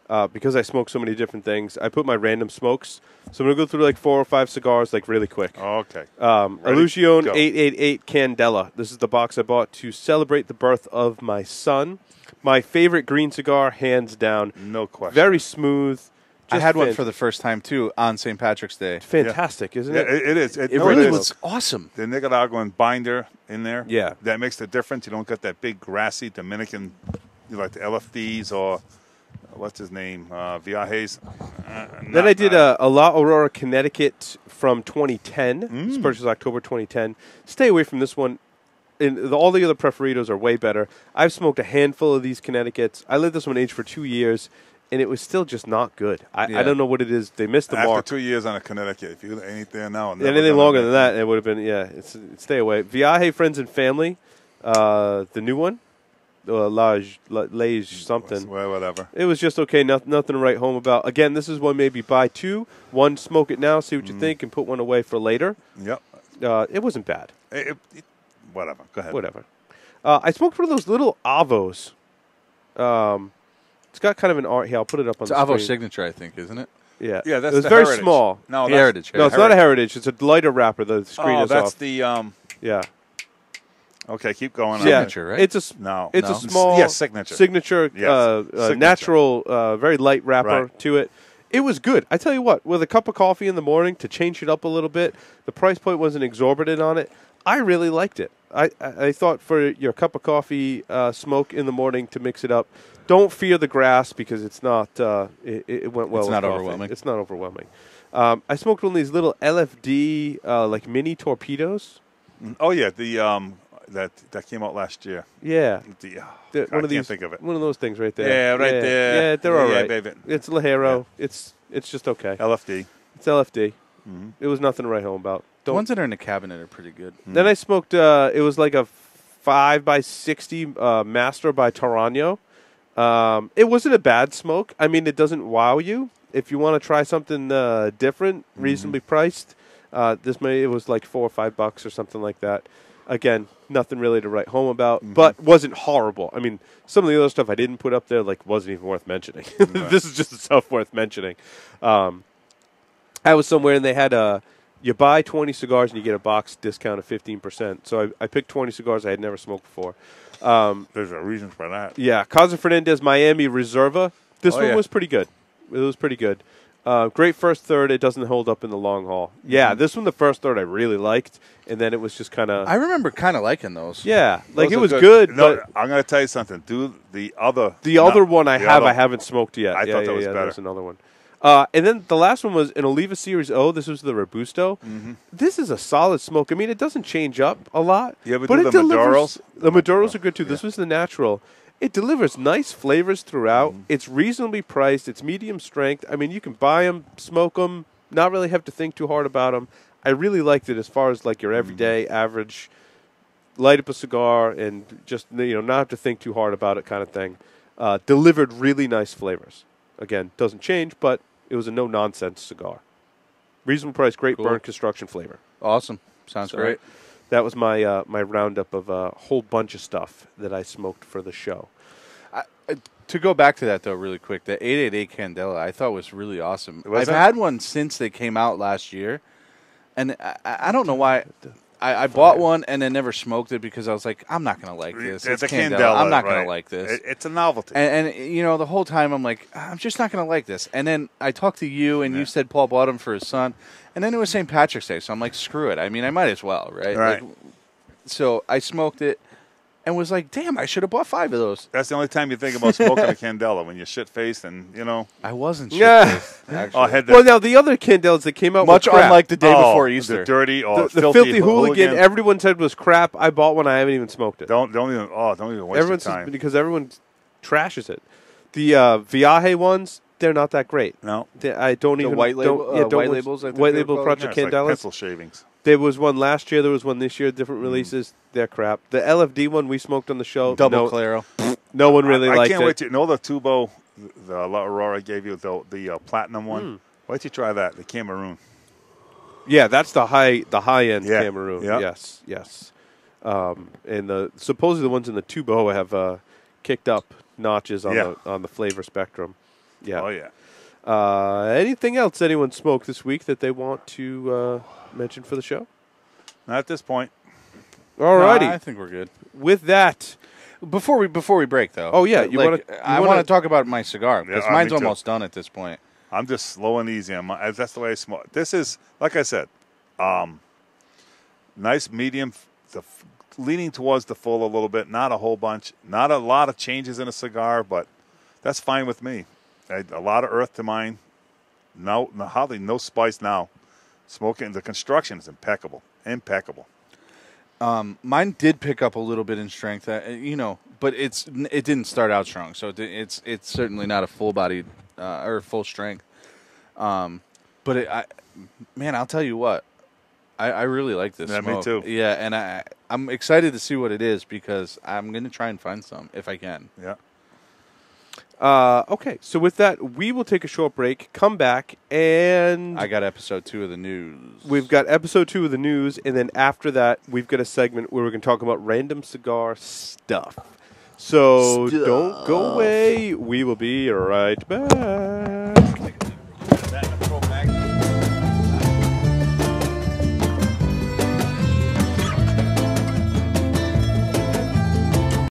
Speaker 1: because I smoke so many different things, I put my random smokes. So I'm going to go through like 4 or 5 cigars like really quick.
Speaker 2: Okay.
Speaker 1: Illusion 888 Candela. This is the box I bought to celebrate the birth of my son. My favorite green cigar, hands down.
Speaker 2: No question.
Speaker 1: Very smooth.
Speaker 4: I had one for the first time, too, on St. Patrick's Day.
Speaker 1: Fantastic, isn't it?
Speaker 2: It is.
Speaker 4: It really was awesome.
Speaker 2: The Nicaraguan binder in there.
Speaker 1: Yeah.
Speaker 2: That makes the difference. You don't get that big, grassy Dominican, like the LFDs or, what's his name, Viajes.
Speaker 1: Then I did a La Aurora, Connecticut from 2010. This purchase October 2010. Stay away from this one. All the other Preferitos are way better. I've smoked a handful of these Connecticut's. I let this one age for 2 years. And it was still just not good. I don't know what it is. They missed the mark.
Speaker 2: After 2 years on a Connecticut, if you ain't there now.
Speaker 1: Anything longer than that, it would have been, stay away. Viaje Friends and Family, the new one, Lage something.
Speaker 2: Well, whatever.
Speaker 1: It was just okay, nothing to write home about. Again, this is one maybe buy 2, 1 smoke it now, see what you think, and put one away for later.
Speaker 2: Yep.
Speaker 1: It wasn't bad.
Speaker 2: Whatever. Go ahead.
Speaker 1: Whatever. I smoked one of those little Avos. It's got kind of an art here. I'll put it up on the screen.
Speaker 4: It's Avo Signature, I think, isn't it?
Speaker 1: Yeah.
Speaker 2: Yeah, that's
Speaker 1: it was
Speaker 2: the
Speaker 1: very
Speaker 2: Heritage.
Speaker 1: small.
Speaker 2: No,
Speaker 4: Heritage.
Speaker 1: No, it's not a Heritage. It's a lighter wrapper. The screen is
Speaker 2: that's
Speaker 1: off.
Speaker 2: the.
Speaker 1: Yeah.
Speaker 2: Okay, keep going.
Speaker 4: Signature, right?
Speaker 1: It's a
Speaker 2: It's
Speaker 1: a small
Speaker 2: signature. Yes.
Speaker 1: Natural, very light wrapper
Speaker 2: Right.
Speaker 1: to it. It was good. I tell you what, with a cup of coffee in the morning to change it up a little bit, the price point wasn't exorbitant on it. I really liked it. I thought for your cup of coffee smoke in the morning to mix it up, don't fear the grass because it's not. It went well.
Speaker 4: It's not
Speaker 1: with coffee.
Speaker 4: overwhelming.
Speaker 1: It's not overwhelming. I smoked one of these little LFD like mini torpedoes.
Speaker 2: Oh yeah, the that came out last year.
Speaker 1: Yeah.
Speaker 2: I can't think of it.
Speaker 1: One of those things right there.
Speaker 2: Yeah, right there.
Speaker 1: Yeah, they're all right.
Speaker 2: Baby.
Speaker 1: It's Lajero. Yeah. It's just okay.
Speaker 2: LFD.
Speaker 1: It's LFD. It was nothing to write home about.
Speaker 4: The ones that are in the cabinet are pretty good.
Speaker 1: Then I smoked, it was like a 5x60 Master by Tarano. It wasn't a bad smoke. I mean, it doesn't wow you. If you want to try something different, reasonably priced, it was like $4 or $5 or something like that. Again, nothing really to write home about, but wasn't horrible. I mean, some of the other stuff I didn't put up there wasn't even worth mentioning. This is just the stuff worth mentioning. I was somewhere and they had you buy 20 cigars and you get a box discount of 15%. So I picked 20 cigars I had never smoked before.
Speaker 2: There's a reason for that.
Speaker 1: Yeah, Casa Fernandez Miami Reserva. This one was pretty good. It was pretty good. Great first third. It doesn't hold up in the long haul. Yeah, this one, the first third I really liked, and then it was just kind of.
Speaker 4: I remember kind of liking those.
Speaker 1: Yeah, like
Speaker 2: Those
Speaker 1: it
Speaker 2: are
Speaker 1: was
Speaker 2: good.
Speaker 1: good.
Speaker 2: No,
Speaker 1: but
Speaker 2: I'm going to tell you something. Do the other.
Speaker 1: the other one I haven't smoked yet.
Speaker 2: I thought that was
Speaker 1: That
Speaker 2: better.
Speaker 1: was another one. And then the last one was an Oliva Series O. This was the Robusto. This is a solid smoke. I mean, it doesn't change up a lot.
Speaker 2: You ever
Speaker 1: but
Speaker 2: do
Speaker 1: it
Speaker 2: the
Speaker 1: delivers.
Speaker 2: Maduros?
Speaker 1: The Maduros are good too. This was the natural. It delivers nice flavors throughout. It's reasonably priced. It's medium strength. I mean, you can buy them, smoke them, not really have to think too hard about them. I really liked it as far as like your everyday average, light up a cigar and just not have to think too hard about it kind of thing. Delivered really nice flavors. Again, doesn't change, but it was a no-nonsense cigar. Reasonable price, great burn construction flavor.
Speaker 4: Awesome. Sounds great.
Speaker 1: That was my my roundup of a whole bunch of stuff that I smoked for the show.
Speaker 4: To go back to that, though, really quick, the 888 Candela I thought was really awesome.
Speaker 2: Was
Speaker 4: I've
Speaker 2: it?
Speaker 4: had one since they came out last year, and I don't know why. I bought one and then never smoked it because I was like, I'm not gonna like this.
Speaker 2: It's a
Speaker 4: Candela.
Speaker 2: Candela.
Speaker 4: I'm not
Speaker 2: right.
Speaker 4: gonna like this.
Speaker 2: It's a novelty.
Speaker 4: And the whole time I'm like, I'm just not gonna like this. And then I talked to you, and you said Paul bought them for his son. And then it was St. Patrick's Day, so I'm like, screw it. I mean, I might as well, right?
Speaker 2: Right.
Speaker 4: Like, so I smoked it and was like, damn, I should have bought 5 of those.
Speaker 2: That's the only time you think about smoking a Candela, when you're shit-faced and,
Speaker 4: I wasn't
Speaker 1: Yeah.
Speaker 4: shit-faced, actually.
Speaker 2: I had
Speaker 1: Well, now the other Candelas that came out
Speaker 4: Much
Speaker 1: were crap.
Speaker 4: unlike the day before Easter.
Speaker 2: The dirty,
Speaker 1: the
Speaker 2: filthy
Speaker 1: hooligan. Everyone said was crap. I bought one. I haven't even smoked it.
Speaker 2: Don't even waste
Speaker 1: Everyone
Speaker 2: your
Speaker 1: says
Speaker 2: time.
Speaker 1: because everyone trashes it. The Viaje ones, they're not that great.
Speaker 2: No.
Speaker 1: I don't
Speaker 4: The
Speaker 1: even
Speaker 4: white label-
Speaker 1: don't- yeah, don't
Speaker 4: white
Speaker 1: want-
Speaker 4: labels, I think
Speaker 1: white
Speaker 4: they're
Speaker 1: label
Speaker 4: called.
Speaker 1: Project
Speaker 2: It's like
Speaker 1: Candelas.
Speaker 2: pencil shavings.
Speaker 1: There was one last year. There was one this year. Different releases. They're crap. The LFD one we smoked on the show.
Speaker 4: Double
Speaker 1: no,
Speaker 4: Claro.
Speaker 1: No one really
Speaker 2: I
Speaker 1: liked
Speaker 2: can't
Speaker 1: it.
Speaker 2: wait to know the Tubo, the La Aurora I gave you, the platinum one. Why don't you try that? The Cameroon.
Speaker 1: Yeah, that's the high end
Speaker 2: Yeah.
Speaker 1: Cameroon.
Speaker 2: Yeah.
Speaker 1: Yes. And supposedly the ones in the Tubo have kicked up notches on the flavor spectrum. Yeah.
Speaker 2: Oh yeah.
Speaker 1: Anything else anyone smoked this week that they want to mention for the show?
Speaker 2: Not at this point.
Speaker 1: Alrighty.
Speaker 4: No, I think we're good.
Speaker 1: With that,
Speaker 4: Before we break, though.
Speaker 1: Oh, yeah, you
Speaker 4: I
Speaker 1: wanna-
Speaker 4: want to talk about my cigar because
Speaker 2: Yeah,
Speaker 4: mine's
Speaker 2: me too.
Speaker 4: almost done at this point.
Speaker 2: I'm just slow and easy. That's the way I smoke. This is, like I said, nice medium, leaning towards the full a little bit. Not a whole bunch. Not a lot of changes in a cigar, but that's fine with me. A lot of earth to mine. Hardly no spice now. Smoking, the construction is impeccable. Impeccable.
Speaker 4: Mine did pick up a little bit in strength, but it didn't start out strong, so it's certainly not a full bodied or full strength. But I'll tell you what, I really like this.
Speaker 2: Yeah, me
Speaker 4: smoke.
Speaker 2: too.
Speaker 4: Yeah, and I'm excited to see what it is because I'm going to try and find some if I can.
Speaker 2: Yeah.
Speaker 1: okay, so with that, we will take a short break, come back, and
Speaker 4: I got episode 2 of the news.
Speaker 1: we've got episode 2 of the news, and then after that, we've got a segment where we're going to talk about random cigar stuff. So don't go away. We will be right back.